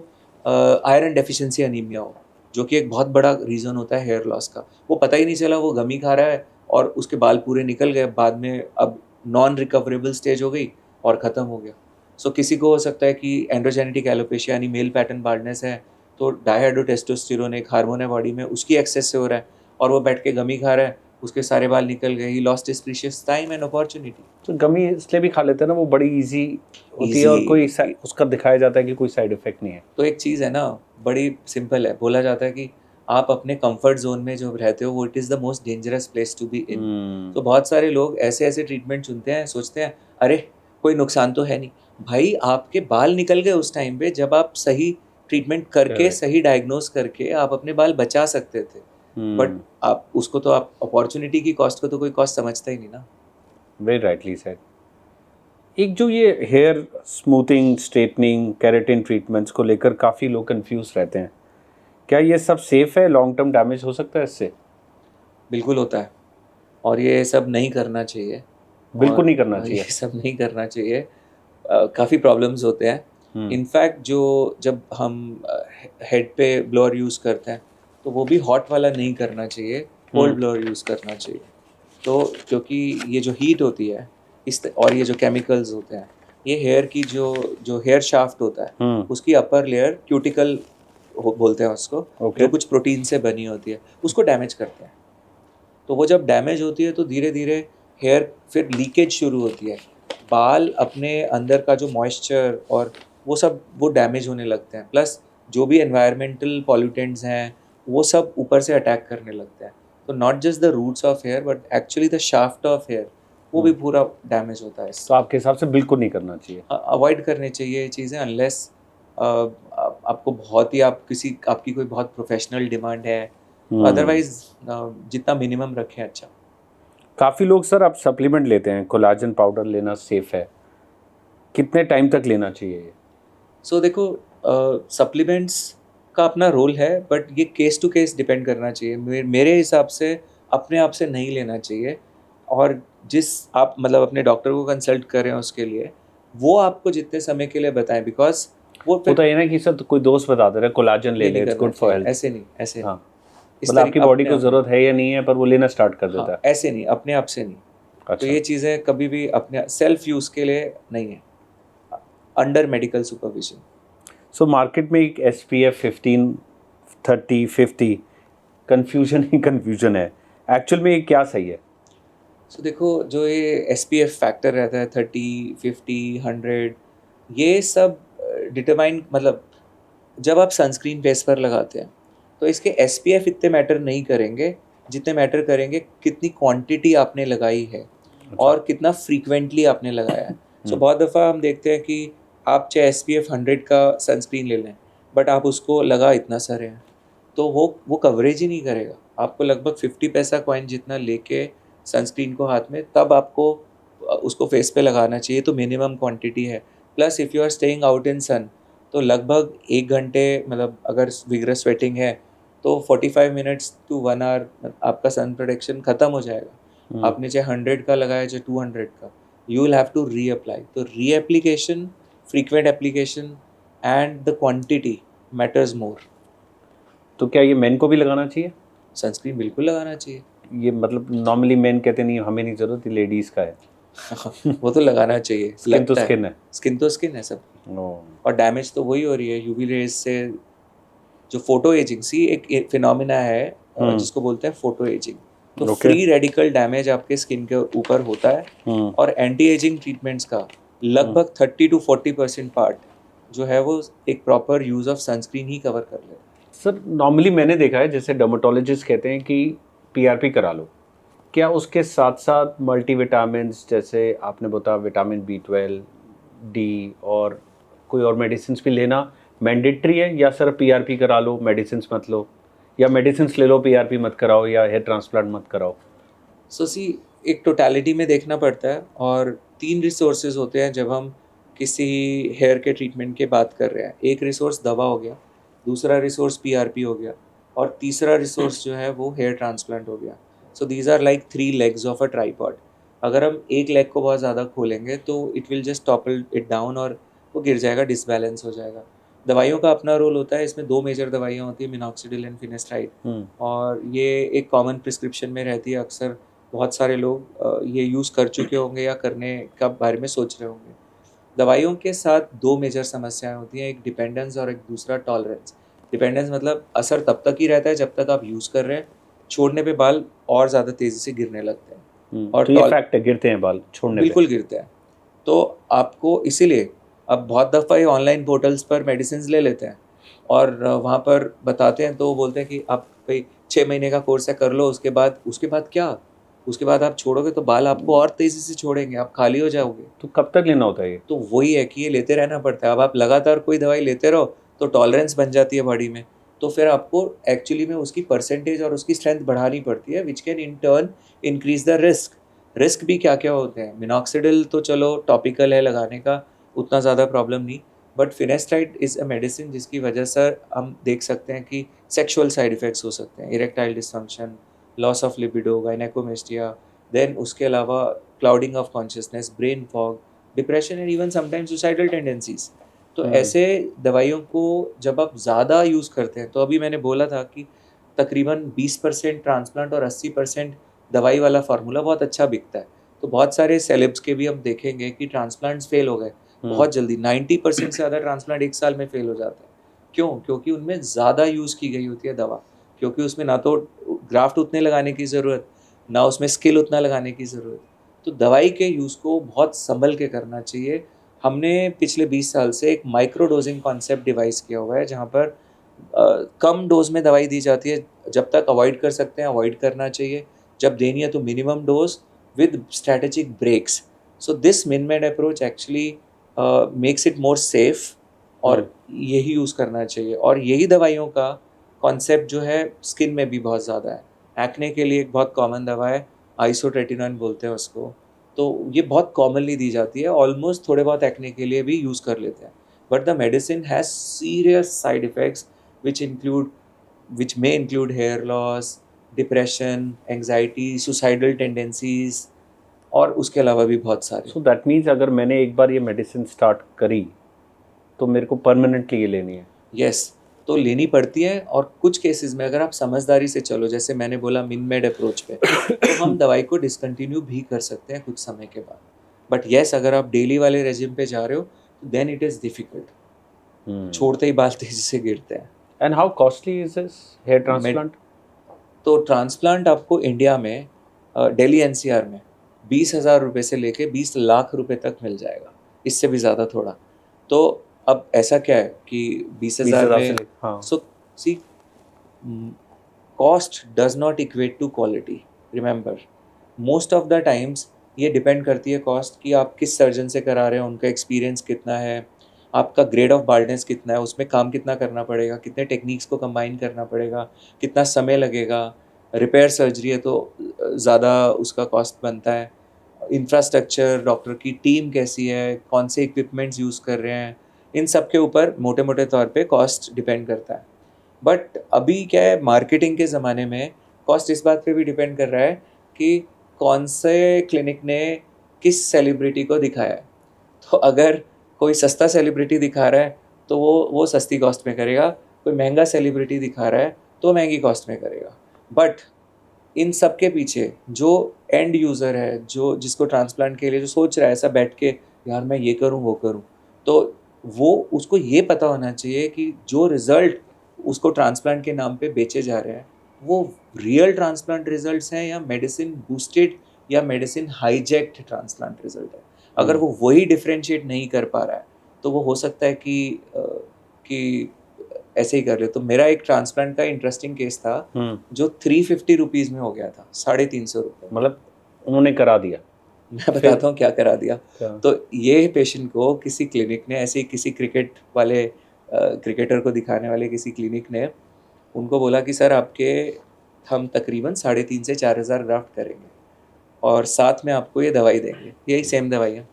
आयरन डेफिशिएंसी अनीमिया हो, जो कि एक बहुत बड़ा रीज़न होता है हेयर लॉस का. वो पता ही नहीं चला, वो गमी खा रहा है और उसके बाल पूरे निकल गए. बाद में अब नॉन रिकवरेबल स्टेज हो गई और ख़त्म हो गया. सो किसी को हो सकता है कि एंड्रोजेनेटिक एलोपेशिया यानी मेल पैटर्न बाल्डनेस है, तो डायहाइड्रोटेस्टोस्टेरोन एक हार्मोन है बॉडी में, उसकी एक्सेस से हो रहा है और वो बैठ के गमी खा रहा है, उसके सारे बाल निकल गए. He lost his precious time and opportunity. तो गमी इसलिए भी खा लेते हैं ना, वो बड़ी इजी होती है और कोई उसका दिखाया जाता है कि कोई साइड इफेक्ट नहीं है. तो एक चीज़ है ना, बड़ी सिंपल है. बोला जाता है कि आप अपने कंफर्ट जोन में जो रहते हो वो it is the most dangerous place to be in. तो बहुत सारे लोग ऐसे ऐसे ट्रीटमेंट चुनते हैं, सोचते हैं अरे कोई नुकसान तो है नहीं. भाई आपके बाल निकल गए उस टाइम पे जब आप सही ट्रीटमेंट करके सही डायग्नोस करके आप अपने बाल बचा सकते थे. बट आप उसको तो आप अपॉर्चुनिटी की कॉस्ट को तो कोई कॉस्ट समझता ही नहीं ना. Very rightly said. एक जो ये hair smoothing, straightening, keratin treatments को लेकर काफ़ी लोग कंफ्यूज रहते हैं. क्या ये सब सेफ है? लॉन्ग टर्म डैमेज हो सकता है इससे? बिल्कुल होता है, और ये सब नहीं करना चाहिए. बिल्कुल नहीं करना चाहिए. ये सब नहीं करना चाहिए. काफ़ी प्रॉब्लम्स होते हैं। हम्म। इनफैक्ट जो जब हम हेड पे ब्लोअर यूज़ करते हैं तो वो भी हॉट वाला नहीं करना चाहिए, कोल्ड ब्लोअर यूज़ करना चाहिए। तो क्योंकि ये जो हीट होती है और ये जो केमिकल्स होते हैं, ये हेयर की जो जो हेयर शाफ्ट होता है हम्म। उसकी अपर लेयर क्यूटिकल बोलते हैं उसको, ओके। जो कुछ प्रोटीन से बनी होती है, उसको डैमेज करते हैं। तो वो जब डैमेज होती है तो धीरे धीरे हेयर फिर लीकेज शुरू होती है, बाल अपने अंदर का जो मॉइस्चर और वो सब वो डैमेज होने लगते हैं, प्लस जो भी एनवायरमेंटल पॉल्यूटेंट्स हैं वो सब ऊपर से अटैक करने लगते हैं। तो not just the roots of hair but actually the shaft of hair वो भी पूरा डैमेज होता है इससे। तो आपके हिसाब से बिल्कुल नहीं करना चाहिए। अवॉइड करने चाहिए ये चीज़ें अनलेस आपको बहुत ही आपकी कोई बहुत प्रोफेशनल डिमांड है, अदरवाइज जितना मिनिमम रखें अच्छा। काफ़ी लोग सर अब सप्लीमेंट लेते हैं, कोलाजन पाउडर लेना सेफ है, कितने टाइम तक लेना चाहिए ये? सो देखो, सप्लीमेंट्स का अपना रोल है बट ये केस टू केस डिपेंड करना चाहिए। मेरे हिसाब से अपने आप से नहीं लेना चाहिए, और जिस आप मतलब अपने डॉक्टर को कंसल्ट करें उसके लिए, वो आपको जितने समय के लिए बताएं, बिकॉज वो होता फिर है ना कि सर तो कोई दोस्त बता दे रहा है कोलाजन ले ये ले, नहीं इट्स करना गुड फॉर चाहिए, हेल्थ। ऐसे नहीं, ऐसे नहीं। हाँ, इस मतलब आपकी तरीके बॉडी अपने को आप नहीं। ज़रूरत है या नहीं है, पर वो लेना स्टार्ट कर देता हाँ, है। ऐसे नहीं, अपने आप से नहीं। तो अच्छा। ये चीज़ें कभी भी अपने सेल्फ यूज़ के लिए नहीं है, under medical supervision. So market में एक SPF 15, 30, 50 कन्फ्यूजन ही कन्फ्यूजन है, एक्चुअल में ये क्या सही है? सो देखो, जो ये SPF फैक्टर रहता है 30, 50, 100, ये सब डिटरमाइन, मतलब जब आप सनस्क्रीन फेस पर लगाते हैं तो इसके SPF इतने मैटर नहीं करेंगे जितने मैटर करेंगे कितनी क्वांटिटी आपने लगाई है और कितना फ्रीक्वेंटली आपने लगाया है। सो बहुत दफ़ा हम देखते हैं कि आप चाहे SPF 100 का सनस्क्रीन ले लें बट आप उसको लगा इतना सारे हैं, तो वो कवरेज ही नहीं करेगा। आपको लगभग 50 पैसा कॉइन जितना लेके सनस्क्रीन को हाथ में, तब आपको उसको फेस पे लगाना चाहिए, तो मिनिमम क्वांटिटी है। Plus if you are staying out in sun तो लगभग 1 घंटे, मतलब अगर विगरस स्वेटिंग है तो 45 मिनट्स टू 1 आवर आपका सन प्रोटेक्शन ख़त्म हो जाएगा। आपने चाहे 100 का लगाया चाहे 200 का, you will have to reapply. तो reapplication, frequent application and the quantity matters more. तो क्या ये मेन को भी लगाना चाहिए? सनस्क्रीन बिल्कुल लगाना चाहिए। ये मतलब नॉर्मली मेन कहते नहीं हमें नहीं ज़रूरत, ये लेडीज़ का है। वो तो लगाना चाहिए, स्किन तो लगता स्किन है। स्किन तो स्किन है सब। ओ। और डैमेज तो वही हो रही है यूवी रेज से। जो फोटो एजिंग, सी एक फिनोमिना है जिसको बोलते हैं फोटो एजिंग। तो ओके। फ्री रेडिकल डैमेज आपके स्किन के ऊपर होता है, और एंटी एजिंग ट्रीटमेंट्स का लगभग 30 to 40% पार्ट जो है वो एक proper use of sunscreen he cover कर लेता है। सर नॉर्मली मैंने देखा है जैसे डर्मेटोलॉजिस्ट कहते हैं कि PRP करा लो, क्या उसके साथ साथ मल्टीविटामिन्स जैसे आपने बताया विटामिन B12, D और कोई और मेडिसिन भी लेना मैंडेटरी है, या सर PRP करा लो मेडिसिन मत लो, या मेडिसिन ले लो PRP मत कराओ, या हेयर ट्रांसप्लांट मत कराओ? सो सी, एक टोटलिटी में देखना पड़ता है, और 3 रिसोर्सेज होते हैं जब हम किसी हेयर के ट्रीटमेंट की बात कर रहे हैं। एक रिसोर्स दवा हो गया, दूसरा रिसोर्स PRP हो गया, और तीसरा रिसोर्स जो है वो हेयर ट्रांसप्लांट हो गया। So these are like 3 legs of a tripod. अगर हम एक लेग को बहुत ज़्यादा खोलेंगे तो it will just topple it down, और वो गिर जाएगा, डिसबैलेंस हो जाएगा। दवाइयों का अपना रोल होता है, इसमें 2 मेजर दवाइयाँ होती है, मिनॉक्सिडिल एंड फिनेस्ट्राइड। और ये एक कॉमन प्रिस्क्रिप्शन में रहती है। अक्सर बहुत सारे लोग ये यूज़ कर चुके होंगे या करने का बारे में सोच रहे होंगे। दवाइयों के साथ 2 मेजर समस्याएं होती हैं, एक डिपेंडेंस और एक दूसरा टॉलरेंस। डिपेंडेंस मतलब असर तब तक ही रहता है जब तक आप यूज़ कर रहे हैं, छोड़ने पे बाल और ज़्यादा तेज़ी से गिरने लगते हैं। और तो ये फैक्ट है, गिरते हैं बाल छोड़ने पे? बिल्कुल गिरते हैं। तो आपको इसीलिए अब बहुत दफ़ा ये ऑनलाइन पोर्टल्स पर मेडिसिन ले लेते हैं, और वहाँ पर बताते हैं तो वो बोलते हैं कि आप भाई 6 महीने का कोर्स है, कर लो, उसके बाद क्या? उसके बाद आप छोड़ोगे तो बाल आपको और तेज़ी से छोड़ेंगे, आप खाली हो जाओगे। तो कब तक लेना होता है ये? तो वही है कि ये लेते रहना पड़ता है। अब आप लगातार कोई दवाई लेते रहो तो टॉलरेंस बन जाती है बॉडी में, तो फिर आपको एक्चुअली में उसकी परसेंटेज और उसकी स्ट्रेंथ बढ़ानी पड़ती है, which can in turn increase the risk. Risk भी क्या क्या होते हैं? मिनॉक्सिडिल तो चलो टॉपिकल है लगाने का, उतना ज़्यादा प्रॉब्लम नहीं। But finasteride is a medicine जिसकी वजह से हम देख सकते हैं कि सेक्सुअल साइड इफ़ेक्ट्स हो सकते हैं, erectile dysfunction, loss of libido, gynaecomastia, then उसके अलावा clouding of consciousness, brain fog, depression and even sometimes suicidal tendencies. तो ऐसे दवाइयों को जब आप ज़्यादा यूज़ करते हैं, तो अभी मैंने बोला था कि तकरीबन 20% ट्रांसप्लांट और 80% दवाई वाला फार्मूला बहुत अच्छा बिकता है। तो बहुत सारे सेलेब्स के भी हम देखेंगे कि ट्रांसप्लांट्स फेल हो गए बहुत जल्दी। 90% से ज़्यादा ट्रांसप्लांट एक साल में फेल हो जाता है। क्यों? क्योंकि उनमें ज़्यादा यूज़ की गई होती है दवा, क्योंकि उसमें ना तो ग्राफ्ट उतने लगाने की ज़रूरत, ना उसमें स्किल उतना लगाने की ज़रूरत। तो दवाई के यूज़ को बहुत संभल के करना चाहिए। हमने पिछले 20 साल से एक माइक्रो डोजिंग कॉन्सेप्ट डिवाइस किया हुआ है, जहाँ पर कम डोज में दवाई दी जाती है। जब तक अवॉइड कर सकते हैं अवॉइड करना चाहिए, जब देनी है तो minimum dose with strategic breaks. So this minmade approach actually makes it more safe, और यही यूज़ करना चाहिए। और यही दवाइयों का कॉन्सेप्ट जो है स्किन में भी बहुत ज़्यादा है। एक्ने के लिए एक बहुत कॉमन दवा है, आइसोट्रेटिनोन बोलते हैं उसको। तो ये बहुत कॉमनली दी जाती है, ऑलमोस्ट थोड़े बहुत एक्ने के लिए भी यूज़ कर लेते हैं। But the medicine has serious side effects which may include hair loss, depression, anxiety, suicidal tendencies, और उसके अलावा भी बहुत सारे। सो दैट मीन्स अगर मैंने एक बार ये मेडिसिन स्टार्ट करी तो मेरे को परमानेंटली ये लेनी है? यस, तो लेनी पड़ती है। और कुछ केसेस में अगर आप समझदारी से चलो, जैसे मैंने बोला मिनमेड अप्रोच पे, तो हम दवाई को डिसकंटिन्यू भी कर सकते हैं कुछ समय के बाद। बट यस, अगर आप डेली वाले रेजिम पे जा रहे हो तो देन इट इज़ डिफ़िकल्ट। छोड़ते ही बाल तेजी से गिरते हैं। And how costly is this hair transplant? तो ट्रांसप्लांट आपको इंडिया में दिल्ली एनसीआर में 20,000 रुपये से लेके 20 लाख रुपए तक मिल जाएगा, इससे भी ज़्यादा थोड़ा। तो अब ऐसा क्या है कि 20,000 में, हाँ। So see, cost does not equate to quality. Remember, most of the times ये डिपेंड करती है कॉस्ट कि आप किस सर्जन से करा रहे हो, उनका एक्सपीरियंस कितना है, आपका ग्रेड ऑफ बाल्डनेस कितना है, उसमें काम कितना करना पड़ेगा, कितने टेक्निक्स को कंबाइन करना पड़ेगा, कितना समय लगेगा। रिपेयर सर्जरी है तो ज़्यादा उसका कॉस्ट बनता है। इंफ्रास्ट्रक्चर, डॉक्टर की टीम कैसी है, कौन से इक्विपमेंट्स यूज़ कर रहे हैं, इन सब के ऊपर मोटे मोटे तौर पे कॉस्ट डिपेंड करता है। बट अभी क्या है, मार्केटिंग के ज़माने में कॉस्ट इस बात पे भी डिपेंड कर रहा है कि कौन से क्लिनिक ने किस सेलिब्रिटी को दिखाया है। तो अगर कोई सस्ता सेलिब्रिटी दिखा रहा है तो वो सस्ती कॉस्ट में करेगा, कोई महंगा सेलिब्रिटी दिखा रहा है तो महंगी कॉस्ट में करेगा। बट इन सब के पीछे जो एंड यूज़र है, जो जिसको ट्रांसप्लांट के लिए जो सोच रहा है ऐसा बैठ के, यार मैं ये करूँ वो करूँ, तो वो उसको ये पता होना चाहिए कि जो रिज़ल्ट उसको ट्रांसप्लांट के नाम पे बेचे जा रहे हैं वो रियल ट्रांसप्लांट रिजल्ट्स हैं या मेडिसिन बूस्टेड या मेडिसिन हाईजैक्ड ट्रांसप्लांट रिजल्ट है। अगर वो वही डिफ्रेंशिएट नहीं कर पा रहा है तो वो हो सकता है कि ऐसे ही कर ले। तो मेरा एक ट्रांसप्लांट का इंटरेस्टिंग केस था जो 350 रुपीज़ में हो गया था, 350 रुपये। मतलब उन्होंने करा दिया? मैं बताता हूँ क्या करा दिया। क्या? तो ये पेशेंट को किसी क्लिनिक ने, ऐसे ही किसी क्रिकेटर को दिखाने वाले किसी क्लिनिक ने उनको बोला कि सर आपके हम तकरीबन 3,500 से 4,000 ग्राफ्ट करेंगे और साथ में आपको ये दवाई देंगे, यही सेम दवाई है।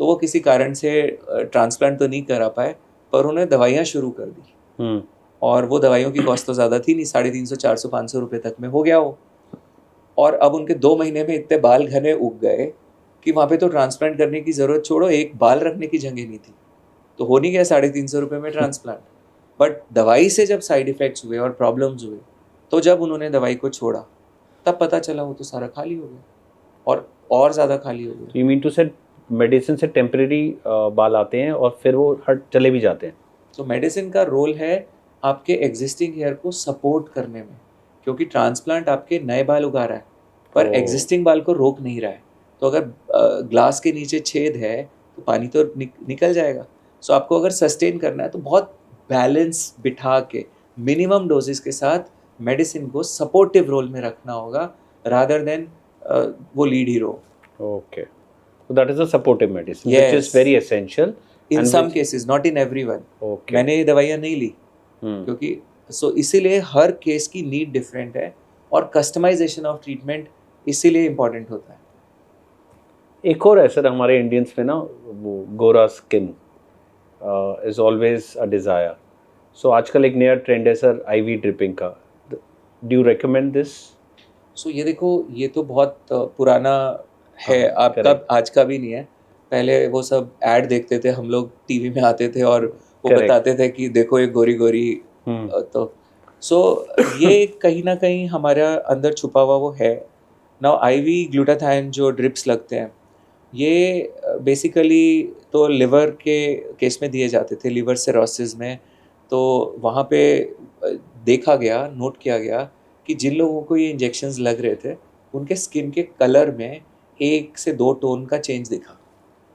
तो वो किसी कारण से ट्रांसप्लांट तो नहीं करा पाए, पर उन्होंने दवाइयाँ शुरू कर दी। और वो दवाइयों की कॉस्ट तो ज़्यादा थी नहीं, 350, 400, 500 रुपये तक में हो गया वो। और अब उनके 2 महीने में इतने बाल घने उग गए कि वहाँ पे तो ट्रांसप्लांट करने की ज़रूरत छोड़ो, एक बाल रखने की जगह नहीं थी। तो हो नहीं गया 350 रुपये में ट्रांसप्लांट। बट दवाई से जब साइड इफ़ेक्ट्स हुए और प्रॉब्लम्स हुए, तो जब उन्होंने दवाई को छोड़ा तब पता चला वो तो सारा खाली हो गया, और ज़्यादा खाली हो गया। यू मीन टू से मेडिसिन से टेम्परेरी बाल आते हैं और फिर वो हट चले भी जाते हैं? तो मेडिसिन का रोल है आपके एग्जिस्टिंग हेयर को सपोर्ट करने में, क्योंकि ट्रांसप्लांट आपके नए बाल उगा रहा है पर एग्जिस्टिंग बाल को रोक नहीं रहा है। तो अगर ग्लास के नीचे छेद है तो पानी तो निकल जाएगा। सो आपको अगर सस्टेन करना है तो बहुत बैलेंस बिठा के मिनिमम डोजेस के साथ मेडिसिन को सपोर्टिव रोल में रखना होगा, रादर देन वो lead hero. Okay. So that is a supportive medicine, which is Yes. very essential. In and some which- cases, not in everyone. Okay. मैंने ये दवाइयाँ नहीं ली हम्म। क्योंकि इसीलिए हर केस की नीड डिफरेंट है और कस्टमाइजेशन ऑफ ट्रीटमेंट इसीलिए इम्पोर्टेंट होता है। एक और है सर, हमारे इंडियंस में ना वो गोरा skin is always a desire. So आजकल एक नया ट्रेंड है सर आईवी ड्रिपिंग का। Do you recommend this? So ये देखो, ये तो बहुत पुराना है, आपका correct. आज का भी नहीं है। पहले वो सब ऐड देखते थे हम लोग, टीवी में आते थे और वो Correct. बताते थे कि देखो ये गोरी गोरी। तो सो ये कहीं ना कहीं हमारा अंदर छुपा हुआ वो है। नाउ IV ग्लूटाथाइन जो ड्रिप्स लगते हैं, ये बेसिकली तो लिवर के केस में दिए जाते थे, लिवर सिरोसिस में। तो वहाँ पे देखा गया, नोट किया गया कि जिन लोगों को ये इंजेक्शंस लग रहे थे उनके स्किन के कलर में 1 से 2 टोन का चेंज दिखा।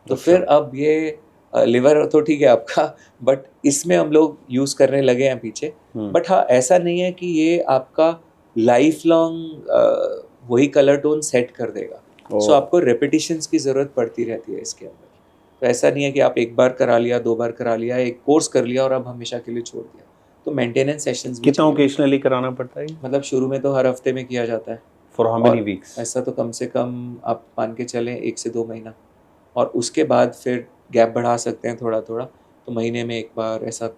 तो फिर अब ये लिवर तो ठीक है आपका, बट इसमें हम लोग यूज़ करने लगे हैं पीछे। बट हाँ, ऐसा नहीं है कि ये आपका लाइफ लॉन्ग वही कलर टोन सेट कर देगा। सो आपको रेपिटिशंस की ज़रूरत पड़ती रहती है इसके अंदर। तो ऐसा नहीं है कि आप एक बार करा लिया, 2 बार करा लिया, एक कोर्स कर लिया और अब हमेशा के लिए छोड़ दिया। तो मेंटेनेंस सेशंस भी कितना ओकेजनली कराना पड़ता है? मतलब शुरू में तो हर हफ्ते में किया जाता है। For how many weeks? ऐसा तो कम से कम आप मान के चलें 1 से 2 महीना, और उसके बाद फिर गैप बढ़ा सकते हैं थोड़ा थोड़ा, तो महीने में एक बार, ऐसा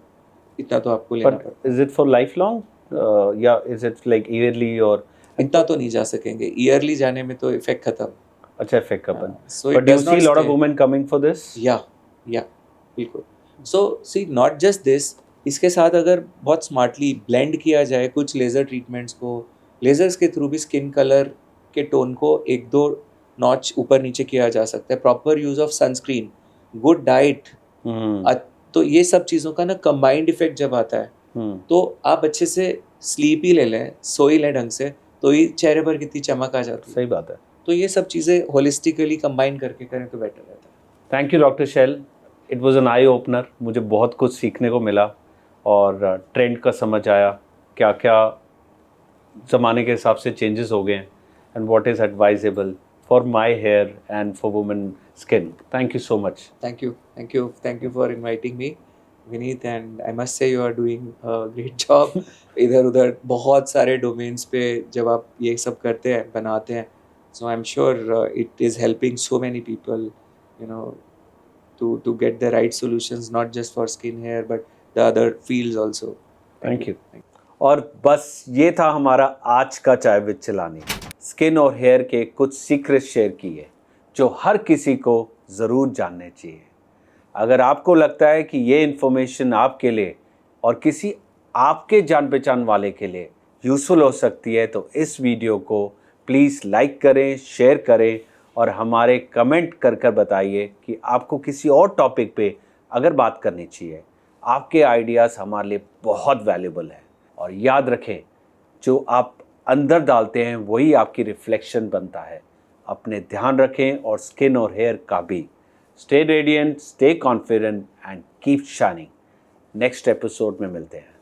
इतना तो आपको लेना पड़ता है। Is it for life long या इज इट लाइक ईयरली? और इतना तो नहीं जा सकेंगे, ईयरली जाने में तो इफेक्ट खत्म। अच्छा, इफेक्ट कपन। So but it you does see not lot of stay. Women coming for this? Ya बिल्कुल। So see not just this, इसके साथ अगर बहुत स्मार्टली ब्लेंड किया जाए कुछ लेज़र ट्रीटमेंट्स को, लेज़र्स के थ्रू भी स्किन कलर के टोन को 1-2 नॉच ऊपर नीचे किया जा सकता है। Proper use of sunscreen, good diet, तो ये सब चीज़ों का ना कंबाइंड इफेक्ट जब आता है तो आप अच्छे से स्लीप ही ले लें, सो ही लें ढंग से, तो ही चेहरे पर कितनी चमक आ जाती है। सही बात है। तो ये सब चीज़ें होलिस्टिकली कंबाइन करके करें तो बेटर रहता है। Thank you doctor Shail, it was an eye opener. मुझे बहुत कुछ सीखने को मिला और ट्रेंड का समझ आया, क्या क्या ज़माने के हिसाब से चेंजेस हो गए हैं and what is advisable for my hair and for women skin. Thank you so much. Thank you for inviting me, Vineet, and I must say you are doing a great job. इधर उधर बहुत सारे domains पे जब आप ये सब करते हैं, बनाते हैं, so I'm sure it is helping so many people, you know, to get the right solutions, not just for skin, hair, but the other fields also. Thank you. और बस ये था हमारा आज का चाय विद चिलानी। स्किन और हेयर के कुछ सीक्रेट शेयर किए जो हर किसी को ज़रूर जानने चाहिए। अगर आपको लगता है कि ये इन्फॉर्मेशन आपके लिए और किसी आपके जान पहचान वाले के लिए यूज़फुल हो सकती है तो इस वीडियो को प्लीज़ लाइक करें, शेयर करें और हमारे कमेंट कर बताइए कि आपको किसी और टॉपिक पे अगर बात करनी चाहिए। आपके आइडियाज़ हमारे लिए बहुत वैल्यूबल है। और याद रखें, जो आप अंदर डालते हैं वही आपकी रिफ्लेक्शन बनता है। अपने ध्यान रखें और स्किन और हेयर का भी। Stay radiant, stay confident and keep shining. Next episode में मिलते हैं।